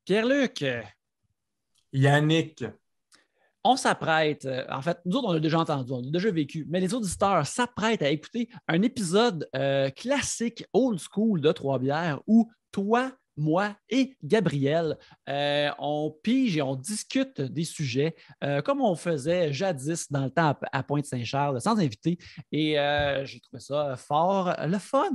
Pierre-Luc, Yannick. on s'apprête, en fait, nous autres, on l'a déjà entendu, on l'a déjà vécu, mais les auditeurs s'apprêtent à écouter un épisode classique, old school de Trois-Bières où toi, moi et Gabriel, on pige et on discute des sujets comme on faisait jadis dans le temps à Pointe-Saint-Charles, sans invité. Et j'ai trouvé ça fort le fun.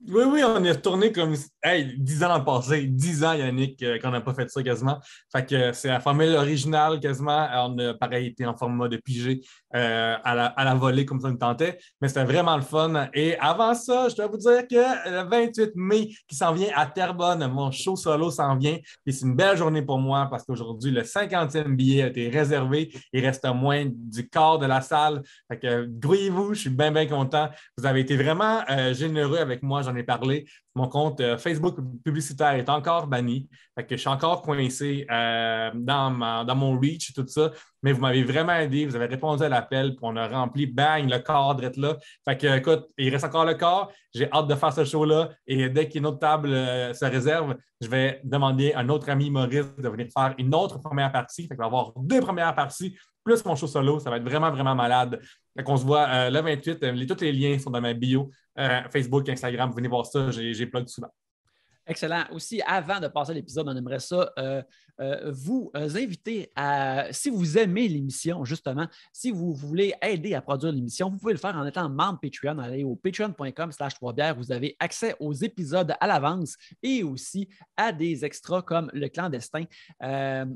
Oui, on est retourné comme 10 ans dans le passé. 10 ans, Yannick, qu'on n'a pas fait ça quasiment. Fait que c'est la formule originale quasiment. On a pareil été en format de pigé à la volée comme ça nous tentait. Mais c'était vraiment le fun. Et avant ça, je dois vous dire que le 28 mai qui s'en vient à Terrebonne, mon show solo s'en vient. Et c'est une belle journée pour moi parce qu'aujourd'hui, le 50e billet a été réservé. Il reste moins du quart de la salle. Fait que grouillez-vous, je suis bien, bien content. Vous avez été vraiment généreux avec moi. J'en ai parlé. Mon compte Facebook publicitaire est encore banni. Fait que je suis encore coincé dans mon reach et tout ça. Mais vous m'avez vraiment aidé. Vous avez répondu à l'appel. Puis on a rempli, bang, le cadre est là. Fait que, écoute, il reste encore le corps. J'ai hâte de faire ce show-là. Et dès qu'une autre table se réserve, je vais demander à un autre ami Maurice de venir faire une autre première partie. Fait qu'il va y avoir 2 premières parties plus mon show solo. Ça va être vraiment, vraiment malade. Fait qu'on se voit le 28. Tous les liens sont dans ma bio. Facebook, Instagram, venez voir ça, j'ai plug souvent. Excellent. Aussi, avant de passer à l'épisode, on aimerait ça vous inviter à, si vous aimez l'émission, justement, si vous voulez aider à produire l'émission, vous pouvez le faire en étant membre Patreon. Allez au patreon.com/3bières. Vous avez accès aux épisodes à l'avance et aussi à des extras comme le clandestin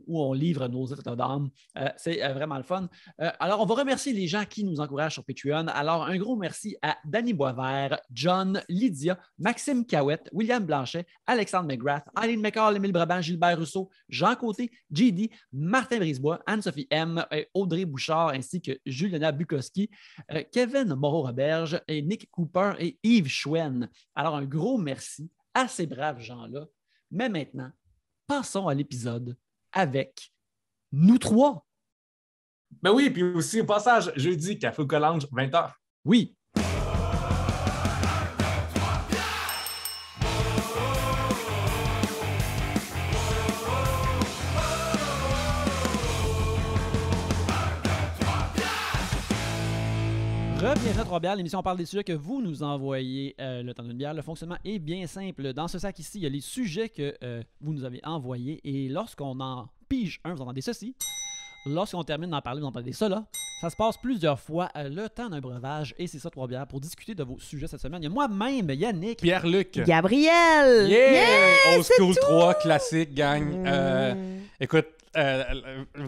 où on livre nos états d'âme. C'est vraiment le fun. Alors, on va remercier les gens qui nous encouragent sur Patreon. Alors, un gros merci à Danny Boisvert, John, Lydia, Maxime Cahouette, William Blanchet, Alexandre McGrath, Eileen McCall, Émile Brabant, Gilbert Rousseau, Jean Côté, JD, Martin Brisebois, Anne-Sophie M, Audrey Bouchard, ainsi que Juliana Bukowski, Kevin Moreau-Roberge, et Nick Cooper et Yves Chouen. Alors, un gros merci à ces braves gens-là. Mais maintenant, passons à l'épisode avec nous trois. Ben oui, puis aussi au passage, jeudi, Café au Collange, 20h. Oui. Bienvenue à Trois-Bières, l'émission parle des sujets que vous nous envoyez le temps d'une bière. Le fonctionnement est bien simple. Dans ce sac ici, il y a les sujets que vous nous avez envoyés. Et lorsqu'on en pige un, vous entendez ceci. Lorsqu'on termine d'en parler, vous entendez ça là. Ça se passe plusieurs fois le temps d'un breuvage. Et c'est ça, Trois-Bières, pour discuter de vos sujets cette semaine. Il y a moi-même, Yannick. Pierre-Luc. Gabriel. Yeah! Old School 3, classique, gang. Écoute,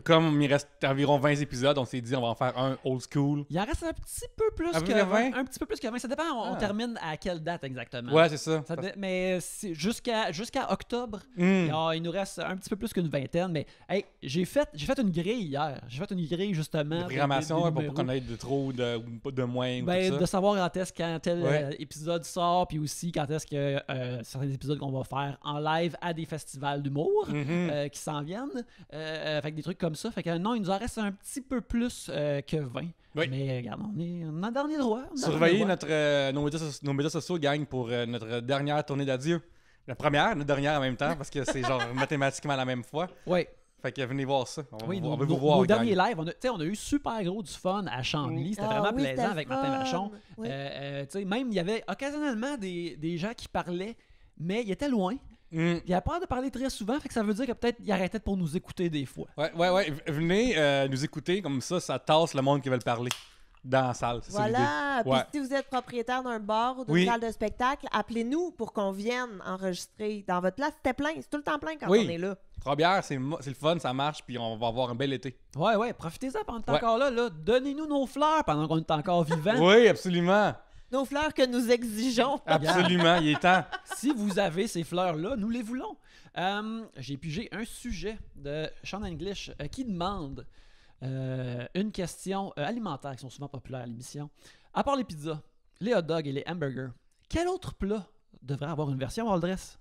comme il reste environ 20 épisodes, on s'est dit on va en faire un old school. Il en reste un petit peu plus que 20. Un petit peu plus que 20. Ça dépend, on termine à quelle date exactement. Ouais, c'est ça. Mais jusqu'à octobre, il nous reste un petit peu plus qu'une vingtaine. Mais hey, j'ai fait une grille hier. J'ai fait une grille justement. De programmation pour pas connaître de trop ou de moins. Ben, de savoir quand tel épisode sort, puis aussi quand est-ce que certains épisodes qu'on va faire en live à des festivals d'humour qui s'en viennent. Fait que des trucs comme ça. Fait que non, il nous en reste un petit peu plus que 20. Oui. Mais regarde, on est en dernier droit. Surveillez nos médias sociaux, gang, pour notre dernière tournée d'adieu. Notre dernière en même temps, parce que c'est genre mathématiquement la même fois. Oui. Fait que venez voir ça. On va vous voir. Nos derniers lives, on a eu super gros du fun à Chambly. C'était vraiment plaisant avec Martin Vachon. Oui. Même, il y avait occasionnellement des gens qui parlaient, mais ils étaient loin. Il a peur de parler très souvent, fait que ça veut dire que peut-être il arrêtait pour nous écouter des fois. Ouais. Venez nous écouter, comme ça tasse le monde qui veut le parler dans la salle. Voilà. Puis si vous êtes propriétaire d'un bar ou d'une salle de spectacle, appelez-nous pour qu'on vienne enregistrer dans votre place. C'était plein, c'est tout le temps plein quand on est là. Trois-Bières, c'est le fun, ça marche, puis on va avoir un bel été. Ouais, profitez-en pendant qu'on est encore là. Donnez-nous nos fleurs pendant qu'on est encore vivant. Oui, absolument. Nos fleurs que nous exigeons. Absolument, il est temps. Si vous avez ces fleurs-là, nous les voulons. J'ai pigé un sujet de Sean English qui demande une question alimentaire qui sont souvent populaires à l'émission. À part les pizzas, les hot dogs et les hamburgers, quel autre plat devrait avoir une version all dress?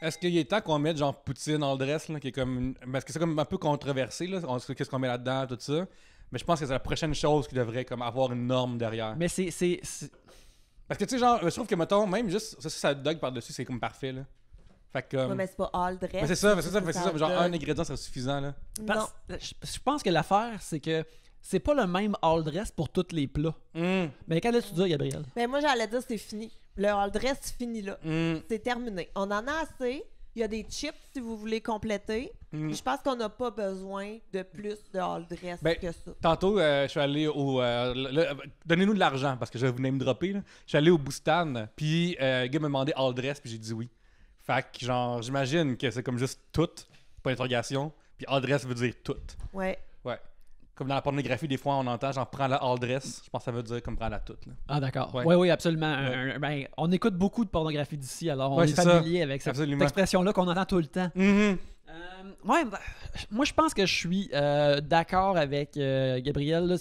Est-ce qu'il est temps qu'on mette genre poutine all dress, là, qui est comme parce que c'est comme un peu controversé, là, qu'est-ce qu'on met là-dedans, tout ça. Mais je pense que c'est la prochaine chose qui devrait comme avoir une norme derrière. Mais c'est... Parce que tu sais, genre, je trouve que, mettons, même juste ça dog par-dessus, c'est comme parfait, là. Fait que, Ouais, mais c'est pas all dress. mais c'est ça, genre donne. un ingrédient serait suffisant, là. Non. Je pense que l'affaire, c'est que c'est pas le même all dress pour tous les plats. Mais qu'est-ce que tu dis, Gabriel? Mais moi, j'allais dire c'est fini. Le all dress fini là. C'est terminé. On en a assez. Il y a des chips si vous voulez compléter. Je pense qu'on n'a pas besoin de plus de all dress que ça. Tantôt, je suis allé au... donnez-nous de l'argent, parce que je vais vous name dropper, là. Je suis allé au Boustan, puis le gars m'a demandé all dress, puis j'ai dit oui. Fait que, genre, j'imagine que c'est comme juste tout, pas d'interrogation, puis all dress veut dire tout. Ouais. Ouais. Comme dans la pornographie, des fois, on entend genre prends la all dress. Je pense que ça veut dire comme prends la toute. Là. Ah, d'accord. Ouais. Oui, absolument. Ouais. Ben, on écoute beaucoup de pornographie d'ici, alors on Ouais, est c'est familier avec cette Absolument. expression-là qu'on entend tout le temps. Ouais, moi, je pense que je suis d'accord avec Gabriel. Là,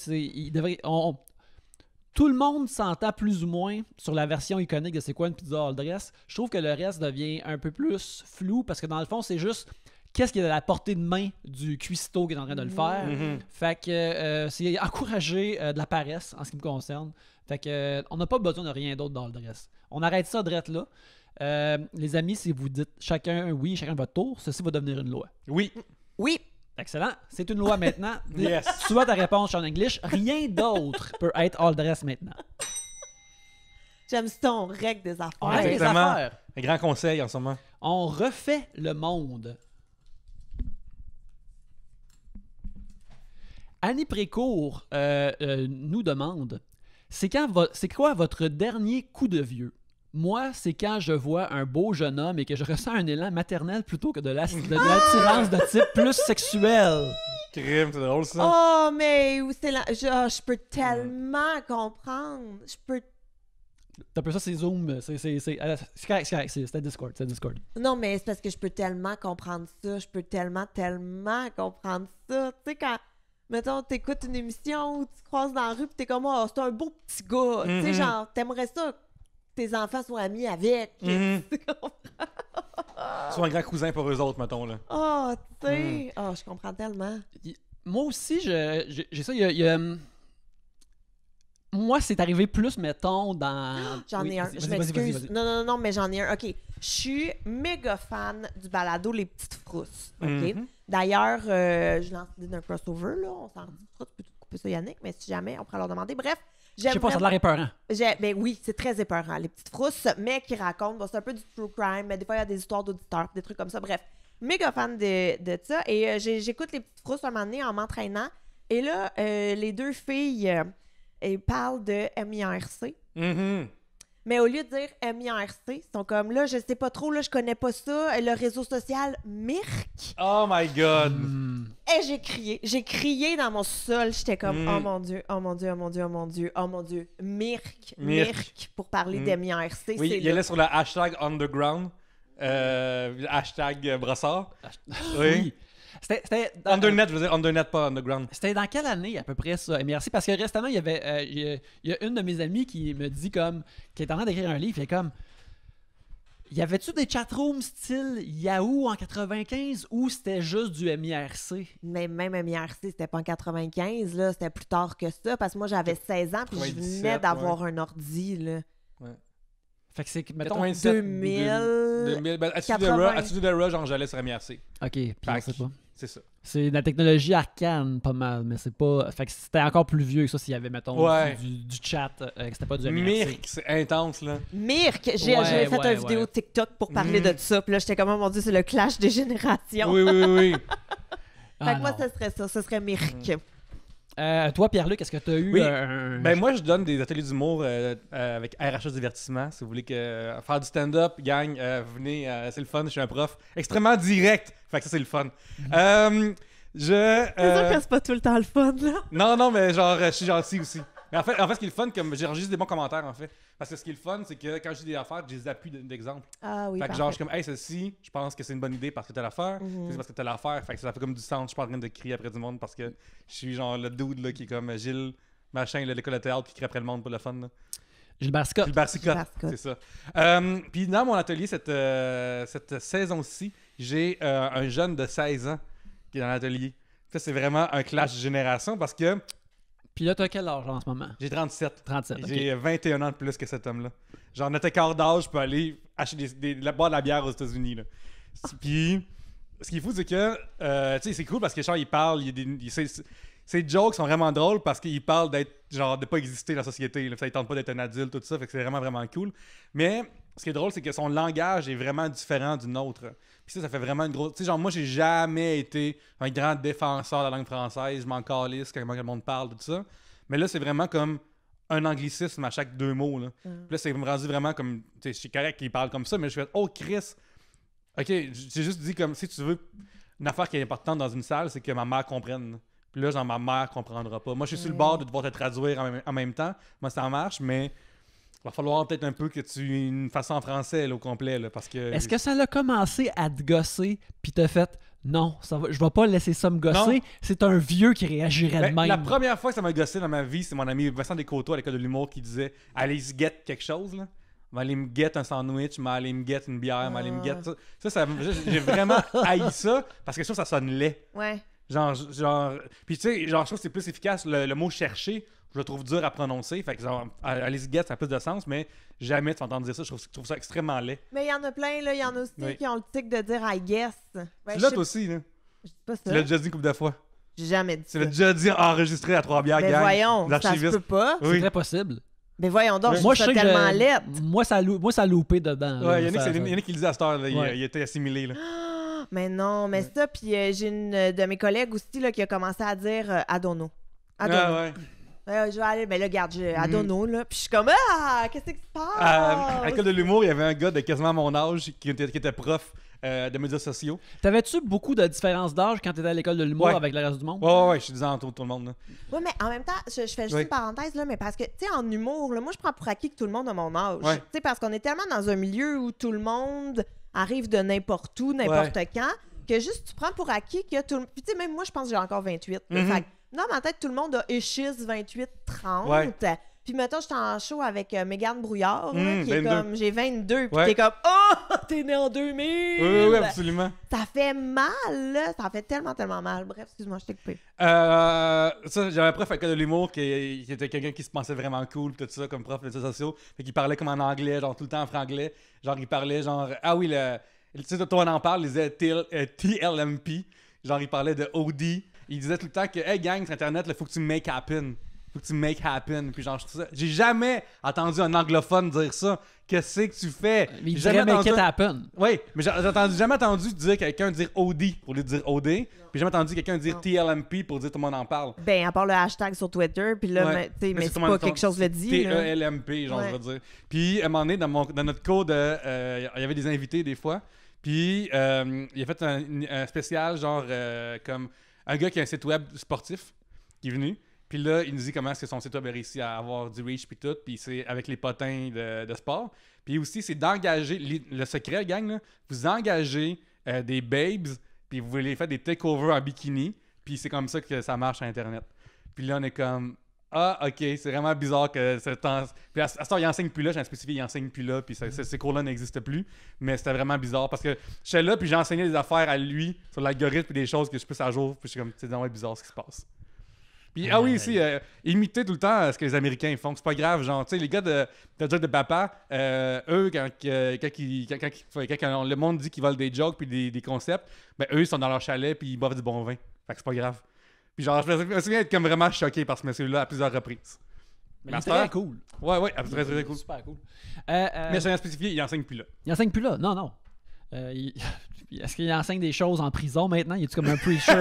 tout le monde s'entend plus ou moins sur la version iconique de c'est quoi une pizza all dress. Je trouve que le reste devient un peu plus flou parce que dans le fond, c'est juste qu'est-ce qui est à la portée de main du cuistot qui est en train de le faire. Fait que c'est encourager de la paresse en ce qui me concerne. Fait que on n'a pas besoin de rien d'autre dans le dress. On arrête ça drette là. Les amis, si vous dites chacun votre tour, ceci va devenir une loi. Oui. Oui. Excellent. C'est une loi maintenant. Yes. Soit ta réponse en anglais. Rien d'autre peut être all dress maintenant. J'aime ton règle des affaires. On règle les Exactement. affaires. Un grand conseil en ce moment. On refait le monde. Annie Précourt nous demande c'est quoi votre dernier coup de vieux? Moi, c'est quand je vois un beau jeune homme et que je ressens un élan maternel plutôt que de l'attirance de type plus sexuel. Crime, c'est drôle ça. Oh, mais c'est là. Je peux tellement comprendre. Je peux. T'as peu ça, c'est Zoom. C'est correct, c'était Discord. Non, mais c'est parce que je peux tellement comprendre ça. Je peux tellement comprendre ça. Tu sais, quand, mettons, t'écoutes une émission où tu croises dans la rue pis t'es comme, oh, c'est un beau petit gars. Tu sais, genre, t'aimerais ça que tes enfants soient amis avec. Tu comprends? Sois un grand cousin pour eux autres, mettons, là. Oh, tu sais. Oh, je comprends tellement. Moi aussi, j'ai ça. Moi, c'est arrivé plus, mettons, dans... J'en ai un. Je Vas-y, m'excuse. vas-y. Non, mais j'en ai un. OK. Je suis méga fan du balado Les Petites Frousses. OK? D'ailleurs, je lance l'idée d'un crossover, là. On s'en rediscutera. Tu peux tout couper ça, Yannick, mais si jamais, on pourra leur demander. Bref. Je sais pas, ça a l'air épeurant. Ben oui, c'est très épeurant, Les Petites Frousses, mais qui racontent, bon, c'est un peu du true crime, mais des fois, il y a des histoires d'auditeurs, des trucs comme ça. Bref, méga fan de ça. Et j'écoute Les Petites Frousses un moment donné en m'entraînant. Et là, les deux filles parlent de MIRC. Mais au lieu de dire MIRC, ils sont comme là, je sais pas trop, là, je connais pas ça. Le réseau social Mirk. Oh my God. Et j'ai crié dans mon sol. J'étais comme, oh mon Dieu, oh mon Dieu, oh mon Dieu, oh mon Dieu, oh mon Dieu. Mirk, pour parler d'MIRC. Oui, il allait sur le hashtag underground, le hashtag brossard. Oui. C'était Undernet, je veux dire undernet, pas underground. C'était dans quelle année à peu près ça, MRC? Parce que récemment, il y a une de mes amies qui me dit comme, qui est en train d'écrire un livre, et comme, y avait-tu des chatrooms style Yahoo en 95 ou c'était juste du MIRC? Mais même MIRC, c'était pas en 95, là, c'était plus tard que ça, parce que moi j'avais 16 ans puis je venais d'avoir un ordi, là. Ouais. Fait que c'est, mettons, 97, 2000. Ben, à Studio de Rush, genre, j'allais sur MIRC. OK, puis on sait pas. C'est ça. C'est de la technologie arcane, pas mal, mais c'est pas... Fait que c'était encore plus vieux que ça s'il y avait, mettons, du chat, que c'était pas du MIRC. Mirk, c'est intense, là. Mirk! J'ai fait une vidéo TikTok pour parler de ça, puis là, j'étais comme, oh mon Dieu, c'est le clash des générations. Oui. Fait que moi, ce serait ça, ce serait Mirk. Toi, Pierre-Luc, est-ce que tu as eu Ben moi, je donne des ateliers d'humour avec RHS Divertissement. Si vous voulez faire du stand-up, gang, venez, c'est le fun, je suis un prof extrêmement direct. Fait que ça, c'est le fun. C'est sûr que c'est pas tout le temps le fun, là. Non, mais genre, je suis gentil aussi. Mais en fait, ce qui est le fun, comme j'enregistre des bons commentaires, en fait. Parce que ce qui est le fun, c'est que quand je dis des affaires, j'ai des appuis d'exemple. Ah oui, fait que genre, je suis comme, hey, ceci, je pense que c'est une bonne idée parce que t'as l'affaire. C'est parce que t'as l'affaire. Fait que ça fait comme du sens. Je suis pas en train de crier après du monde parce que je suis genre le dude là, qui est comme Gilles, machin, l'école de théâtre, qui crie après le monde pour le fun. Là. Gilbert Scott. C'est ça. Puis dans mon atelier, cette saison-ci, j'ai un jeune de 16 ans qui est dans l'atelier. Ça, c'est vraiment un clash de génération parce que Puis là, t'as quel âge en ce moment? J'ai 37. 37, ok. J'ai 21 ans de plus que cet homme-là. Genre, notre écart d'âge, je peux aller acheter boire de la bière aux États-Unis. Là. Puis, ce qui est fou, c'est que, tu sais, c'est cool parce que genre, il parle, ses jokes sont vraiment drôles parce qu'il parle d'être, genre, de pas exister dans la société. Là. Ça, il tente pas d'être un adulte, tout ça, fait que c'est vraiment, vraiment cool. Mais, ce qui est drôle, c'est que son langage est vraiment différent du nôtre. Puis ça fait vraiment une grosse... Tu sais, genre, moi, j'ai jamais été un grand défenseur de la langue française. Je m'en calisse quand le monde parle, tout ça. Mais là, c'est vraiment comme un anglicisme à chaque 2 mots. Là. Puis là, c'est rendu vraiment comme... Tu sais, c'est correct qu'il parle comme ça, mais je fais « Oh, Chris! » OK, j'ai juste dit comme, si tu veux, une affaire qui est importante dans une salle, c'est que ma mère comprenne. Puis là, genre, ma mère comprendra pas. Moi, je suis sur le bord de devoir te traduire en même temps. Moi, ça marche, mais il va falloir peut-être un peu que tu aies une façon en français là, au complet, là, parce que... Est-ce que ça l'a commencé à te gosser, puis t'as fait « Non, je vais pas laisser ça me gosser. » C'est un vieux qui réagirait de même. La première fois que ça m'a gossé dans ma vie, c'est mon ami Vincent Descoteaux à l'école de l'humour qui disait « Allez se get quelque chose, là. » M'aller me get un sandwich, m'aller me get une bière, m'aller me get ça j'ai vraiment haï ça parce que ça sonne laid. Ouais. Genre puis tu sais, genre je trouve que c'est plus efficace le mot chercher, je le trouve dur à prononcer, fait que genre aller se get ça a plus de sens, mais jamais tu vas entendre dire ça, je trouve ça extrêmement laid. Mais il y en a plein là, il y en a aussi qui ont le tic de dire I guess. Ben, tu l'as toi aussi là. Je dis pas ça. Tu l'as déjà dit une couple de fois. J'ai jamais dit ça. Tu l'as déjà dit enregistré à 3 bières Mais gang. voyons, ça se peut pas. C'est très possible. Mais voyons donc, je Moi, trouve je sais ça tellement laid. Moi, ça a loupé dedans. Ouais, il y en a qui le disent à cette heure, là, il était assimilé. Là. Mais non, mais ça, puis j'ai une de mes collègues aussi là, qui a commencé à dire Adono. Adono. Ouais. Je vais aller, mais là, regarde, Adono, là, puis je suis comme qu'est-ce qui se passe? À l'école de l'humour, il y avait un gars de quasiment mon âge qui était prof de médias sociaux. T'avais-tu beaucoup de différences d'âge quand t'étais à l'école de l'humour avec le reste du monde? Ouais, je suis disant tout le monde. Là. Oui, mais en même temps, je fais juste une parenthèse, là, mais parce que, tu sais, en humour, là, moi, je prends pour acquis que tout le monde a mon âge. Ouais. Tu sais, parce qu'on est tellement dans un milieu où tout le monde arrive de n'importe où, n'importe quand, que juste tu prends pour acquis que tout le monde... Puis, tu sais, même moi, je pense que j'ai encore 28. Fait que, dans ma tête, tout le monde a échis 28, 30. Ouais. Puis, mettons, j'étais en show avec Mégane Brouillard, là, qui 22. Est comme, j'ai 22, puis t'es comme, oh, t'es né en 2000! Oui, absolument. Ça fait mal, là. Ça fait tellement, tellement mal. Bref, excuse-moi, je t'ai coupé. J'avais un prof à l'école de l'humour qui était quelqu'un qui se pensait vraiment cool, tout ça, comme prof de médias sociaux. Fait qu'il parlait comme en anglais, genre tout le temps en franglais. Genre, il parlait, genre, ah oui, tu sais, toi, on en parle, il disait TLMP. Genre, il parlait de OD. Il disait tout le temps que, hey, gang, sur Internet, il faut que tu make happen. Faut que tu make happen. Puis genre, j'ai jamais entendu un anglophone dire ça. Qu'est-ce que tu fais? Il dirait make it happen. Oui, mais j'ai jamais entendu dire quelqu'un dire OD pour lui dire OD. Puis j'ai jamais entendu quelqu'un dire TLMP pour dire tout le monde en parle. Ben, à part le hashtag sur Twitter. Puis là, mais c'est pas quelque chose le dit. TELMP, genre, je veux dire. Puis à un moment donné, dans notre cours, il y avait des invités des fois. Puis il a fait un spécial, genre, comme un gars qui a un site web sportif qui est venu. Puis là, il nous dit comment est-ce que son site web a réussi à avoir du reach puis tout. Puis c'est avec les potins de sport. Puis aussi, c'est d'engager... Le secret, gang, là, vous engagez des babes, puis vous les faites des takeovers en bikini. Puis c'est comme ça que ça marche sur Internet. Puis là, on est comme... Ah, OK, c'est vraiment bizarre que... Puis à ce temps, il enseigne plus là. J'ai un spécifié, il enseigne plus là. Puis ces cours-là n'existent plus. Mais c'était vraiment bizarre parce que j'étais là, puis j'ai enseigné des affaires à lui sur l'algorithme et des choses que je pousse à jour. Puis je suis comme, c'est vraiment bizarre ce qui se passe. Puis, oui, aussi, imiter tout le temps ce que les Américains font. C'est pas grave, genre, tu sais, les gars de Joke de Papa, eux, quand le monde dit qu'ils volent des jokes puis des concepts, ben eux, ils sont dans leur chalet puis ils boivent du bon vin. Fait que c'est pas grave. Puis genre, je me souviens être comme vraiment choqué par ce monsieur-là à plusieurs reprises. Mais c'est très cool. Ouais, très, très cool. Super cool. Mais je rien spécifié, il enseigne plus là. Il enseigne plus là? Non. Est-ce qu'il enseigne des choses en prison maintenant? Il est comme un preacher?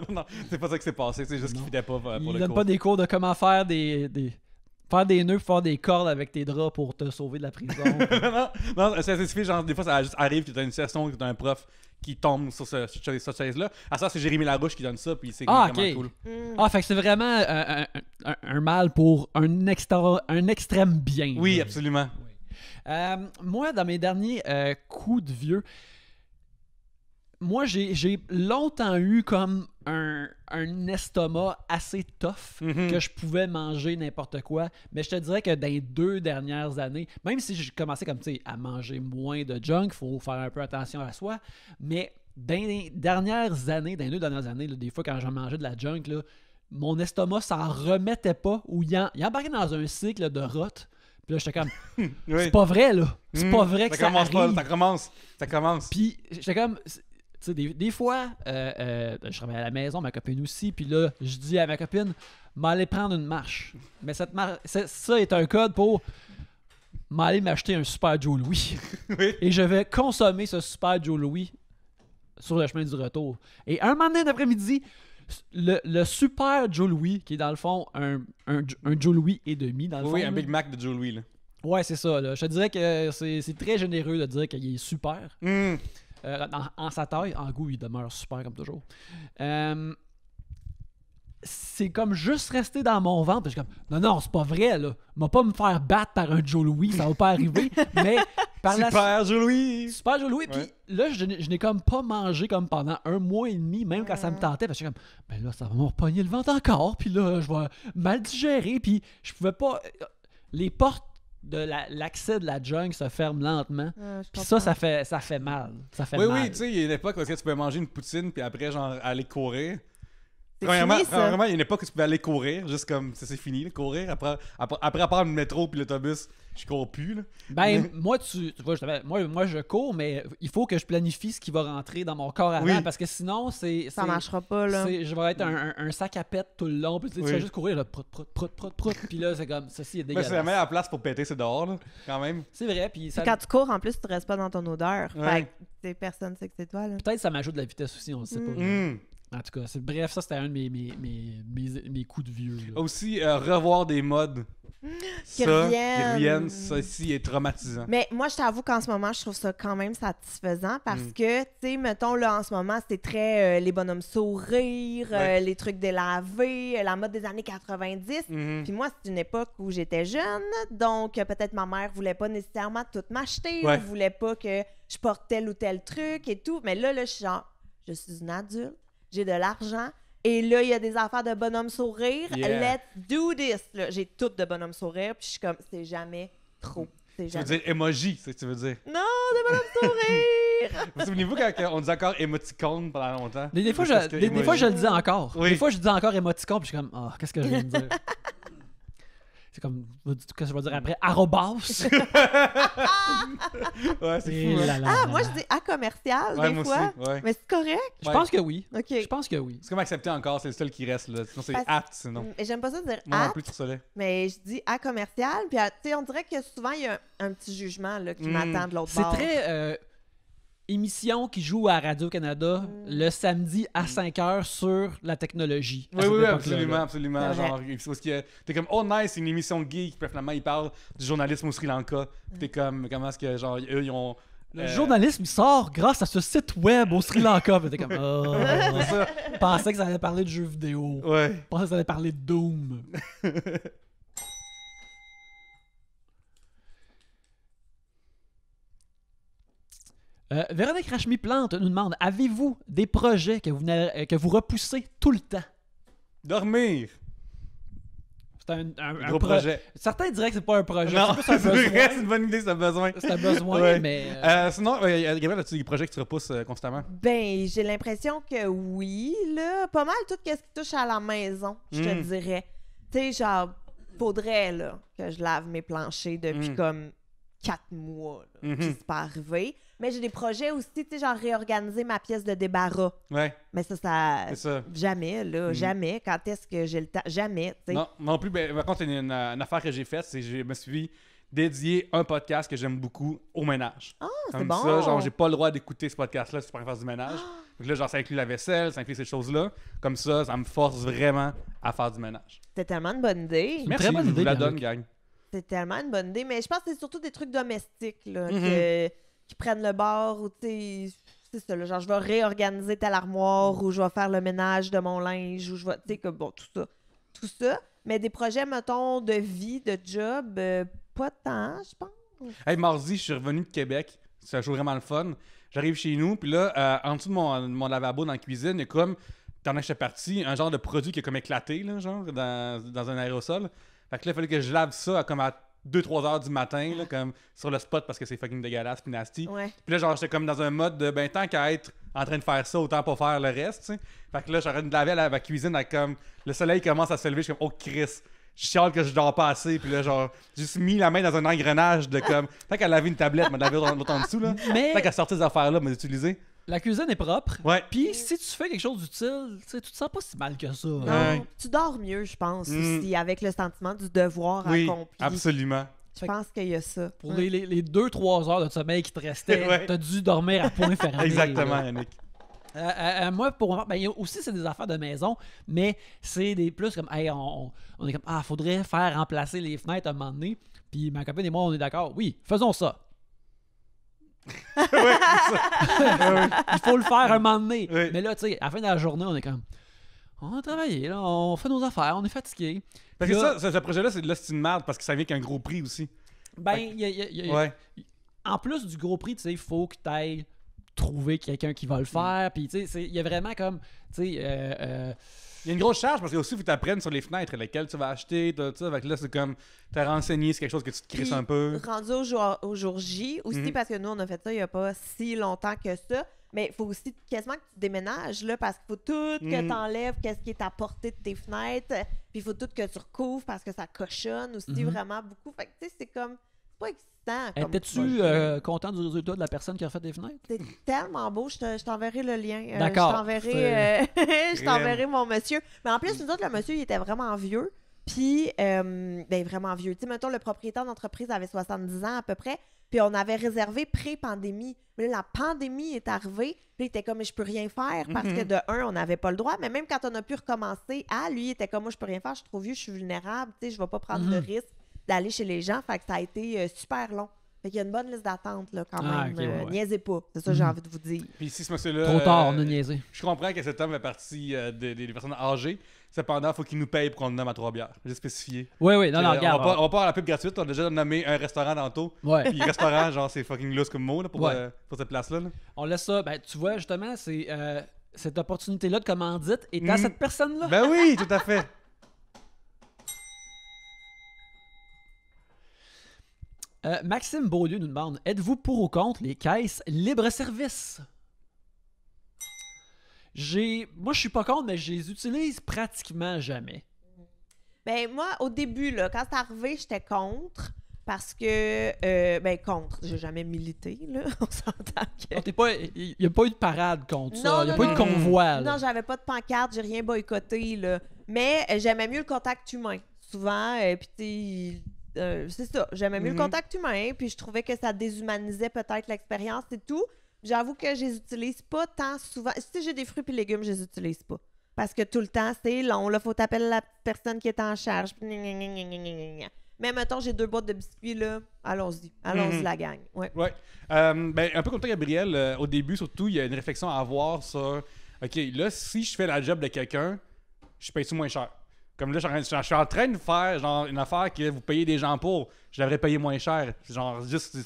non, c'est pas ça que c'est passé. C'est juste qu'il ne filait pas pour le cours. Il donne pas des cours de comment faire faire des nœuds, faire des cordes avec tes draps pour te sauver de la prison. non, ça suffit. Genre, des fois, ça juste arrive que tu as une session, que tu as un prof qui tombe sur cette chaise-là. À ça, c'est Jérémy Larouche qui donne ça, puis c'est vraiment cool. Fait que c'est vraiment un mal pour un extrême bien. Oui, absolument. Moi, dans mes derniers coups de vieux, moi, j'ai longtemps eu comme un estomac assez tough que je pouvais manger n'importe quoi. Mais je te dirais que dans les 2 dernières années, même si j'ai commencé comme à manger moins de junk, il faut faire un peu attention à soi. Mais dans les 2 dernières années, là, des fois, quand j'en mangeais de la junk, là, mon estomac s'en remettait pas, ou il embarquait dans un cycle de rot. Puis là, j'étais comme, c'est pas vrai, là. C'est pas vrai que ça commence arrive. pas, ça commence. Puis j'étais comme, tu sais, des fois, je travaillais à la maison, ma copine aussi, puis là, je dis à ma copine, m'aller prendre une marche. Mais ça est un code pour m'aller m'acheter un Super Joe Louis. Oui. Et je vais consommer ce Super Joe Louis sur le chemin du retour. Et un moment d'après-midi, le Super Joe Louis, qui est dans le fond un Joe Louis et demi, dans le fond. Oui, un là. Big Mac de Joe Louis, là. Ouais, c'est ça. Là. Je te dirais que c'est très généreux de dire qu'il est super. En sa taille, en goût, il demeure super comme toujours. C'est comme juste resté dans mon ventre. Puis je suis comme, non, c'est pas vrai, là. M'a pas me faire battre par un Joe Louis, ça va pas arriver. Mais par Super Joe Louis! Super Joe Louis. Ouais. Puis là, je n'ai comme pas mangé comme pendant 1 mois et demi, même quand ça me tentait. Parce que je suis comme, ben là, ça va me repogner le ventre encore. Puis là, je vais mal digérer. Puis je pouvais pas. Les portes de l'accès de la jungle se ferment lentement. Puis ça fait mal. Ça fait mal. Oui, tu sais, il y a une époque où tu pouvais manger une poutine, puis après, genre, aller courir. C'est fini, ça. Premièrement, il y a une époque où tu pouvais aller courir, juste comme, c'est fini, là, courir. Après prendre le métro puis l'autobus, je cours plus, là. Ben, moi, tu vois, moi, je cours, mais il faut que je planifie ce qui va rentrer dans mon corps avant, Oui. parce que sinon, Ça marchera pas, là. je vais être un sac à pète tout le long, puis tu Oui. vas juste courir, là, prout, puis là, c'est comme, ceci est Mais dégueulasse. c'est la meilleure place pour péter, c'est dehors, là, quand même. C'est vrai, puis ça, Puis quand tu cours, en plus, tu restes pas dans ton odeur. Ouais. Fait que personne sait que c'est toi, là. peut-être ça m'ajoute de la vitesse aussi, on le sait pas. En tout cas, bref, ça, c'était un de mes coups de vieux. Là. Aussi, revoir des modes. Qui reviennent. Ça aussi est traumatisant. Mais moi, je t'avoue qu'en ce moment, je trouve ça quand même satisfaisant parce que, tu sais, mettons, là, en ce moment, c'est très les bonhommes sourires, les trucs délavés, la mode des années 90. Puis moi, c'est une époque où j'étais jeune, donc peut-être ma mère voulait pas nécessairement tout m'acheter, Ouais. ou voulait pas que je porte tel ou tel truc et tout. Mais là, je suis genre, je suis une adulte, j'ai de l'argent. Et là, il y a des affaires de bonhomme sourire. Yeah. Let's do this! Là, j'ai toutes de bonhomme sourire. Puis je suis comme, c'est jamais trop. C'est Tu veux jamais... dire emoji, c'est ce que tu veux dire. Non, de bonhomme sourire! Vous souvenez-vous quand on disait encore émoticône pendant longtemps? Des fois, Parce que des fois, je le dis encore. Oui. Des fois, je dis encore émoticône, puis je suis comme, ah, qu'est-ce que je viens de dire? C'est comme, qu'est-ce que je vais dire après? Arrobas! Ouais, c'est Et fou, hein? là, là, Ah, là, moi, là. je dis à commercial, Ouais, des moi fois. aussi, ouais. Mais c'est correct. Je pense que oui. OK. Je pense que oui. C'est comme accepté encore, c'est le seul qui reste, là. Sinon, c'est Parce- apte, sinon. Mais j'aime pas ça dire Moi non à, plus, sur ça, là. mais je dis à commercial. Puis, tu sais, on dirait que souvent, il y a un petit jugement là, qui m'attend de l'autre C'est bord. très émission qui joue à Radio-Canada le samedi à 5h sur la technologie. à Oui, cette oui, époque-là, absolument, là. absolument. C'est vrai. Genre, c'est parce que t'es comme, oh nice, c'est une émission geek, puis finalement, ils parlent du journalisme au Sri Lanka. Puis t'es comme, comment est-ce que, genre, eux, ils ont. Le journalisme, il sort grâce à ce site web au Sri Lanka. Puis t'es comme, oh, C'est ça. je pensais que ça allait parler de jeux vidéo. Ouais. Je pensais que ça allait parler de Doom. Véronique Rachmi-Plante nous demande, avez-vous des projets que vous repoussez tout le temps? Dormir. C'est un Gros projet. Certains diraient que c'est pas un projet. Non, C'est plus un c'est besoin. vrai, c'est une bonne idée, c'est un besoin. C'est un besoin, Ouais. mais... Sinon, Gabriel, as-tu des projets que tu repousses constamment? Ben, j'ai l'impression que oui, là. Pas mal tout ce qui touche à la maison, je te dirais. Tu sais, genre, faudrait, là, que je lave mes planchers depuis comme 4 mois, là. Puis c'est pas arrivé. Mais j'ai des projets aussi, tu sais, genre réorganiser ma pièce de débarras. Ouais, Mais ça, c'est ça. jamais, là, jamais. Quand est-ce que j'ai le temps? Jamais, tu sais. Non plus. Ben, par contre, une affaire que j'ai faite, c'est que je me suis dédié un podcast que j'aime beaucoup au ménage. Ah, c'est Comme bon. ça, genre, j'ai pas le droit d'écouter ce podcast-là si tu préfères faire du ménage. Donc là, genre, ça inclut la vaisselle, ça inclut ces choses-là. Comme ça me force vraiment à faire du ménage. C'est tellement une bonne idée. Une Merci, très bonne je idée, vous la Véronique. donne, gang. C'est tellement une bonne idée. Mais je pense que c'est surtout des trucs domestiques, là, Mhm. qui prennent le bord ou, tu sais, c'est ça, là, genre, je vais réorganiser telle armoire ou je vais faire le ménage de mon linge ou je vais, tu sais, comme, bon, tout ça. Mais des projets, mettons, de vie, de job, pas tant, je pense. Hey, mardi, je suis revenu de Québec. C'est un show vraiment le fun. J'arrive chez nous, puis là, en dessous de mon lavabo dans la cuisine, il y a comme, pendant que j'étais parti, un genre de produit qui est comme éclaté, là, genre, dans un aérosol. Fait que là, il fallait que je lave ça comme à 2-3 heures du matin, là, comme sur le spot parce que c'est fucking dégueulasse puis nasty. Ouais. Puis là, genre, j'étais comme dans un mode de, ben, tant qu'à être en train de faire ça, autant pas faire le reste, tu sais. Fait que là, je suis en train de laver à ma cuisine, comme le soleil commence à se lever, je suis comme, oh Chris, je chiale que je dors pas assez, puis là, genre, j'ai juste mis la main dans un engrenage de comme, tant qu'à laver une tablette, me laver l'autre en dessous, là. Mais Tant qu'à sortir ces affaires-là, me utiliser. la cuisine est propre. Ouais. Puis si tu fais quelque chose d'utile, tu sais, tu te sens pas si mal que ça. Non, Ouais. tu dors mieux, je pense, aussi, avec le sentiment du devoir Oui, accompli. absolument. Je pense qu'il y a ça. Pour les 2-3 heures de sommeil qui te restaient, Ouais. t'as dû dormir à point fermé. Exactement, là. Yannick. Moi, pour ben, aussi, c'est des affaires de maison, mais c'est des plus comme, hey, on est comme, faudrait faire remplacer les fenêtres à un moment donné. Puis ma copine et moi, on est d'accord, oui, faisons ça. Il faut le faire un moment donné. Oui. Mais là, tu sais, à la fin de la journée, on est comme, on a travaillé, là, on fait nos affaires, on est fatigué. Parce que Là, ce projet-là, c'est une merde parce que ça vient avec un gros prix aussi. ben, il y a- Ouais. en plus du gros prix, tu sais, il faut que tu ailles trouver quelqu'un qui va le faire. Puis, tu sais, il y a vraiment comme, tu sais, Il y a une grosse charge parce que aussi, il faut que tu apprennes sur les fenêtres lesquelles tu vas acheter, tout ça. Fait que là, c'est comme, t'as renseigné, c'est quelque chose que tu te crisses Puis, un peu. Rendu au jour J, aussi parce que nous, on a fait ça il n'y a pas si longtemps que ça. Mais il faut aussi quasiment que tu déménages, là, parce qu'il faut tout que tu enlèves, qu'est-ce qui est à portée de tes fenêtres. Puis il faut tout que tu recouvres parce que ça cochonne aussi vraiment beaucoup. Fait que, tu sais, c'est comme, c'est pas excitant. Comme étais-tu projet. content du résultat de la personne qui a fait des fenêtres? C'est tellement beau, je t'enverrai le lien. D'accord. Je t'enverrai mon monsieur. Mais en plus, nous autres, le monsieur, il était vraiment vieux. Puis, ben vraiment vieux. Tu sais, mettons, le propriétaire d'entreprise avait 70 ans à peu près. Puis on avait réservé pré-pandémie. Mais là, la pandémie est arrivée. Puis il était comme, mais je peux rien faire parce que de un, on n'avait pas le droit. Mais même quand on a pu recommencer, lui, il était comme, moi, je peux rien faire, je suis trop vieux, je suis vulnérable. Tu sais, je vais pas prendre le risque d'aller chez les gens. Fait que ça a été super long. Fait qu'il y a une bonne liste d'attente, là, quand même. Ok, ouais. Niaisez pas. C'est ça que j'ai envie de vous dire. Puis si ce monsieur-là. Trop tard, on a niaisé. Je comprends que cet homme fait partie des personnes âgées. Cependant, il faut qu'il nous paye pour qu'on le nomme à 3 bières. J'ai spécifié. Oui, oui, non, non, on regarde. va pas avoir la pub gratuite. On a déjà nommé un restaurant tantôt. Ouais. Puis restaurant, genre, c'est fucking loose comme mot là, pour cette place-là. Là. On laisse ça. Ben, tu vois, justement, c'est cette opportunité-là de commandite est à cette personne-là. Ben oui, tout à fait. Maxime Beaulieu nous demande, êtes-vous pour ou contre les caisses libre-service? Moi, je suis pas contre, mais je les utilise pratiquement jamais. Ben moi, au début, là, quand c'est arrivé, j'étais contre. Parce que, contre, j'ai jamais milité, là, on s'entend que... Il n'y a pas eu de parade contre ça, il n'y a pas eu de convoi. Là. Non, j'avais pas de pancarte, j'ai rien boycotté, là. Mais j'aimais mieux le contact humain, souvent, puis c'est ça, j'aimais mieux le contact humain, puis je trouvais que ça déshumanisait peut-être l'expérience et tout. J'avoue que je les utilise pas tant souvent. Si j'ai des fruits et légumes, je les utilise pas. Parce que tout le temps, c'est long, là, faut t'appeler la personne qui est en charge. Mais mettons, j'ai 2 boîtes de biscuits, là, allons-y la gang. Ouais. Ben, un peu comme toi, Gabriel, au début, surtout, il y a une réflexion à avoir sur, OK, là, si je fais la job de quelqu'un, je paye-tu moins cher? Comme là, je suis en train de faire genre une affaire que vous payez des gens pour, je devrais payer moins cher. Genre, juste...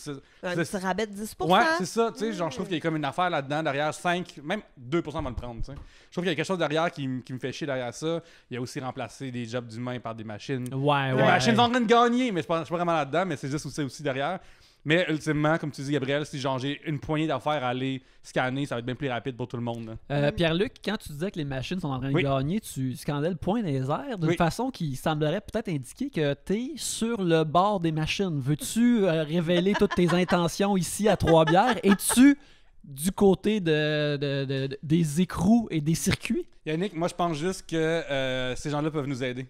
Un petit rabais de 10%. Ouais, c'est ça, tu sais, genre, je trouve qu'il y a comme une affaire là-dedans, derrière 5, même 2% va le prendre, tu sais. Je trouve qu'il y a quelque chose derrière qui me fait chier derrière ça. Il y a aussi remplacé des jobs d'humains par des machines. Ouais. Les machines sont en train de gagner, mais je suis pas vraiment là-dedans, mais c'est juste aussi derrière. Mais ultimement, comme tu dis, Gabriel, si genre j'ai une poignée d'affaires à aller scanner, ça va être bien plus rapide pour tout le monde. Pierre-Luc, quand tu disais que les machines sont en train de gagner, tu scandais le point des airs d'une façon qui semblerait peut-être indiquer que tu es sur le bord des machines. Veux-tu révéler toutes tes intentions ici à Trois-Bières? Es-tu du côté des écrous et des circuits? Yannick, moi je pense juste que ces gens-là peuvent nous aider.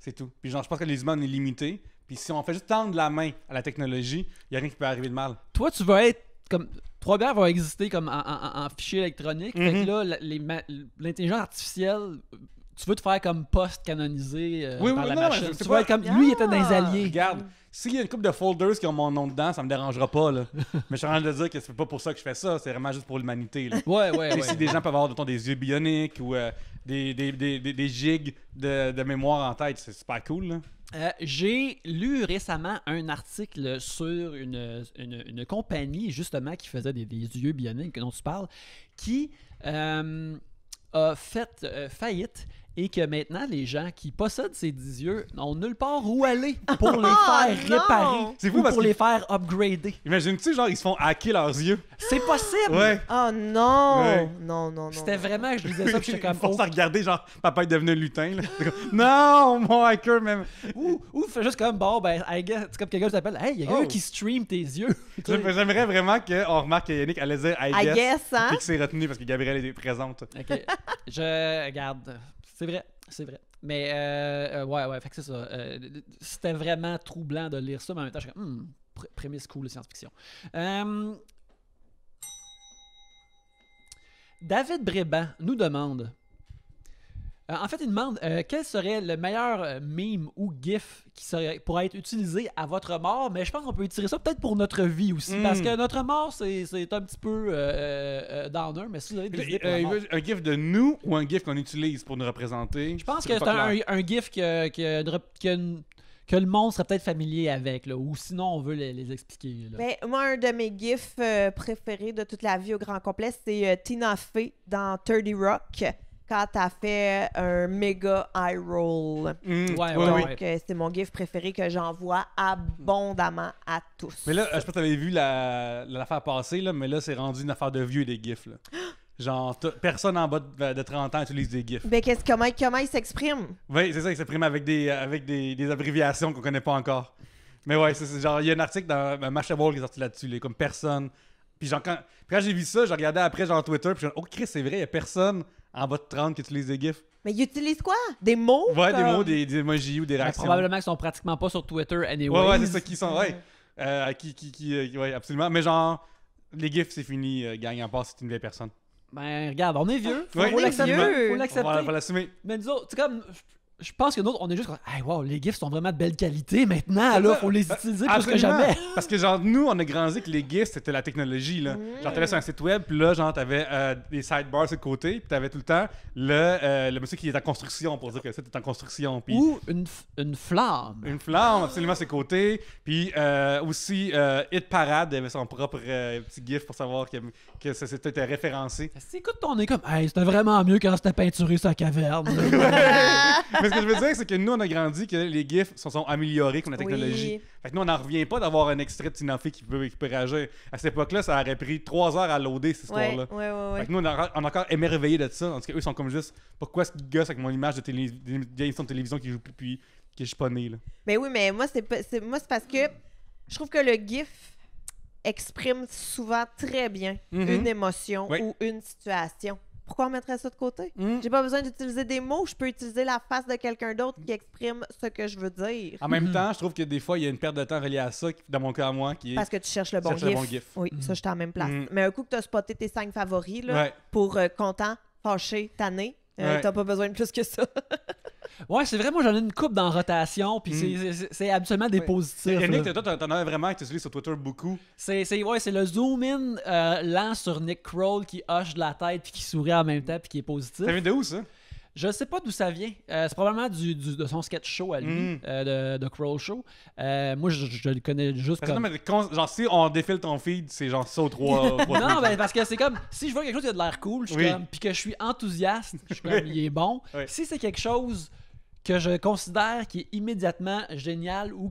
C'est tout. Puis genre, je pense que les humains, on est limités. Puis si on fait juste tendre la main à la technologie, il n'y a rien qui peut arriver de mal. Toi, tu vas être comme... Trois-Bières va exister comme en fichier électronique. Fait que là, l'intelligence artificielle, tu veux te faire comme post-canonisé par la machine. Tu vas être comme... Lui, il était dans les alliés. Regarde, s'il y a une couple de folders qui ont mon nom dedans, ça me dérangera pas. Là. Mais je suis en train de dire que c'est pas pour ça que je fais ça. C'est vraiment juste pour l'humanité. Là. Ouais. Si des gens peuvent avoir des yeux bioniques ou des gigs de mémoire en tête, c'est super cool. Là. J'ai lu récemment un article sur une compagnie justement qui faisait des yeux bioniques dont tu parles, qui a fait faillite et que maintenant les gens qui possèdent ces 10 yeux n'ont nulle part où aller pour les faire réparer C'est fou ou parce pour que- les faire upgrader. Imagine-tu, genre, ils se font hacker leurs yeux. C'est possible! Ouais. Oh non! Ouais. Non. C'était vraiment que je lisais ça, puis j'étais comme... On s'est regardé, genre, papa est devenu un lutin. Là. C'est comme, non, mon hacker, même. Ou fais juste comme, bon, ben, I guess, c'est comme quelqu'un qui t'appelle, hey, il y a quelqu'un qui stream tes yeux. J'aimerais vraiment qu'on remarque que Yannick allait dire I I guess, hein? puis qu'il s'est retenu parce que Gabrielle est présente. OK. Je regarde. C'est vrai. Mais, ouais, fait que c'est ça. C'était vraiment troublant de lire ça, mais en même temps, je suis comme, prémisse cool de science-fiction. David Bréban nous demande... en fait, il demande quel serait le meilleur meme ou gif qui pourrait être utilisé à votre mort, mais je pense qu'on peut utiliser ça peut-être pour notre vie aussi, parce que notre mort, c'est un petit peu downer, mais si vous avez des idées pour la mort... Un gif de nous ou un gif qu'on utilise pour nous représenter? Je pense que c'est un gif que le monde serait peut-être familier avec, là, ou sinon on veut les expliquer. Là. Ben, moi, un de mes gifs préférés de toute la vie au grand complet, c'est Tina Fey dans 30 Rock, quand t'as fait un méga eye roll. Ouais. Donc, c'est mon gif préféré que j'envoie abondamment à tous. Mais là, je sais pas si t'avais vu l'affaire passée, là, mais là, c'est rendu une affaire de vieux des gifs. Là. Genre, personne en bas de 30 ans utilise des gifs. Ben, comment il s'exprime? Oui, c'est ça, il s'exprime avec des abréviations qu'on connaît pas encore. Mais ouais, c'est genre, il y a un article dans Mashable qui est sorti là-dessus, là, comme personne. Puis genre, quand j'ai vu ça, j'ai regardé après, genre, Twitter, puis j'ai dit, oh Chris, c'est vrai, il y a personne en bas de 30 qui utilise des gifs. Mais il utilise quoi? Des mots? Ouais, comme... des mots, des emojis ou des réactions. Probablement qu'ils sont pratiquement pas sur Twitter anyway. Ouais, c'est ça qui sont, ouais. Ouais, absolument. Mais genre, les gifs, c'est fini, gang, en part, c'est une vieille personne. Ben, regarde, on est vieux. Ouais. Faut l'accepter. Faut On l'accepter. va l'assumer. Mais nous autres, c'est comme... Je pense que nous autres, on est juste comme, hey, wow, les gifs sont vraiment de belle qualité maintenant, là, faut les utiliser plus que jamais. Parce que, genre, nous, on a grandi que les gifs, c'était la technologie, là. Genre, t'allais sur un site web, puis là, genre, t'avais des sidebars sur le côté, puis t'avais tout le temps le monsieur qui est en construction, pour dire que ça, t'es en construction. Puis Ou une flamme. une flamme, absolument, sur le côté. Puis aussi, Hit Parade avait son propre petit gif pour savoir que ça s'était référencé. Écoute, on est comme, hey, c'était vraiment mieux quand c'était peinturé sa caverne. Mais ce que je veux dire, c'est que nous, on a grandi que les GIFs sont améliorés comme la technologie. Oui. Fait que nous, on n'en revient pas d'avoir un extrait de Tina Fey qui peut réagir. À cette époque-là, ça aurait pris 3 heures à loader, cette histoire-là. Ouais. Fait que nous, on est encore émerveillés de ça. En tout cas, eux, ils sont comme juste, pourquoi est-ce qu'ils gossent avec mon image de d'émission de télévision qui joue plus depuis que je suis pas né, là. Ben oui, mais moi, c'est parce que je trouve que le GIF exprime souvent très bien une émotion ou une situation. Pourquoi on mettrait ça de côté? J'ai pas besoin d'utiliser des mots, je peux utiliser la face de quelqu'un d'autre qui exprime ce que je veux dire. En même temps, je trouve que des fois, il y a une perte de temps reliée à ça, dans mon cas à moi, qui est... Parce que tu cherches le bon GIF. Oui, ça, j'étais en même place. Mais un coup que tu as spoté tes 5 favoris là, pour content, fâché, tanné, t'as pas besoin de plus que ça. Ouais, c'est vrai, moi j'en ai une coupe dans rotation, puis c'est absolument des positifs. Yannick, toi, t'en as vraiment que tu utilises sur Twitter beaucoup. C'est le zoom-in lent sur Nick Kroll qui hoche de la tête puis qui sourit en même temps puis qui est positif. Ça vient de où, ça? Je sais pas d'où ça vient. C'est probablement de son sketch show à lui, de Kroll Show. Moi, je le connais juste parce comme... Non, mais genre, si on défile ton feed, c'est genre ça aux 3 Non, ben, parce que c'est comme, si je vois quelque chose qui a de l'air cool, je suis comme, puis que je suis enthousiaste, je suis comme, il est bon. Si c'est quelque chose que je considère qui est immédiatement génial ou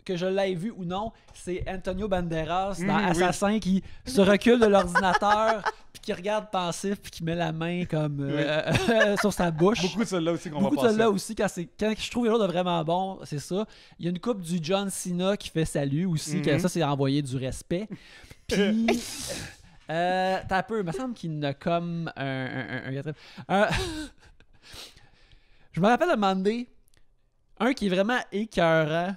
que je l'ai vu ou non, c'est Antonio Banderas dans Assassin qui se recule de l'ordinateur puis qui regarde pensif puis qui met la main comme sur sa bouche. Beaucoup de ceux-là aussi qu'on va passer. Beaucoup de ceux-là aussi, quand je trouve quelque chose de vraiment bon, c'est ça. Il y a une couple du John Cena qui fait salut aussi, que ça, c'est envoyer du respect. Puis... t'as un peu, il me semble qu'il n'a comme je me rappelle de demander un qui est vraiment écœurant,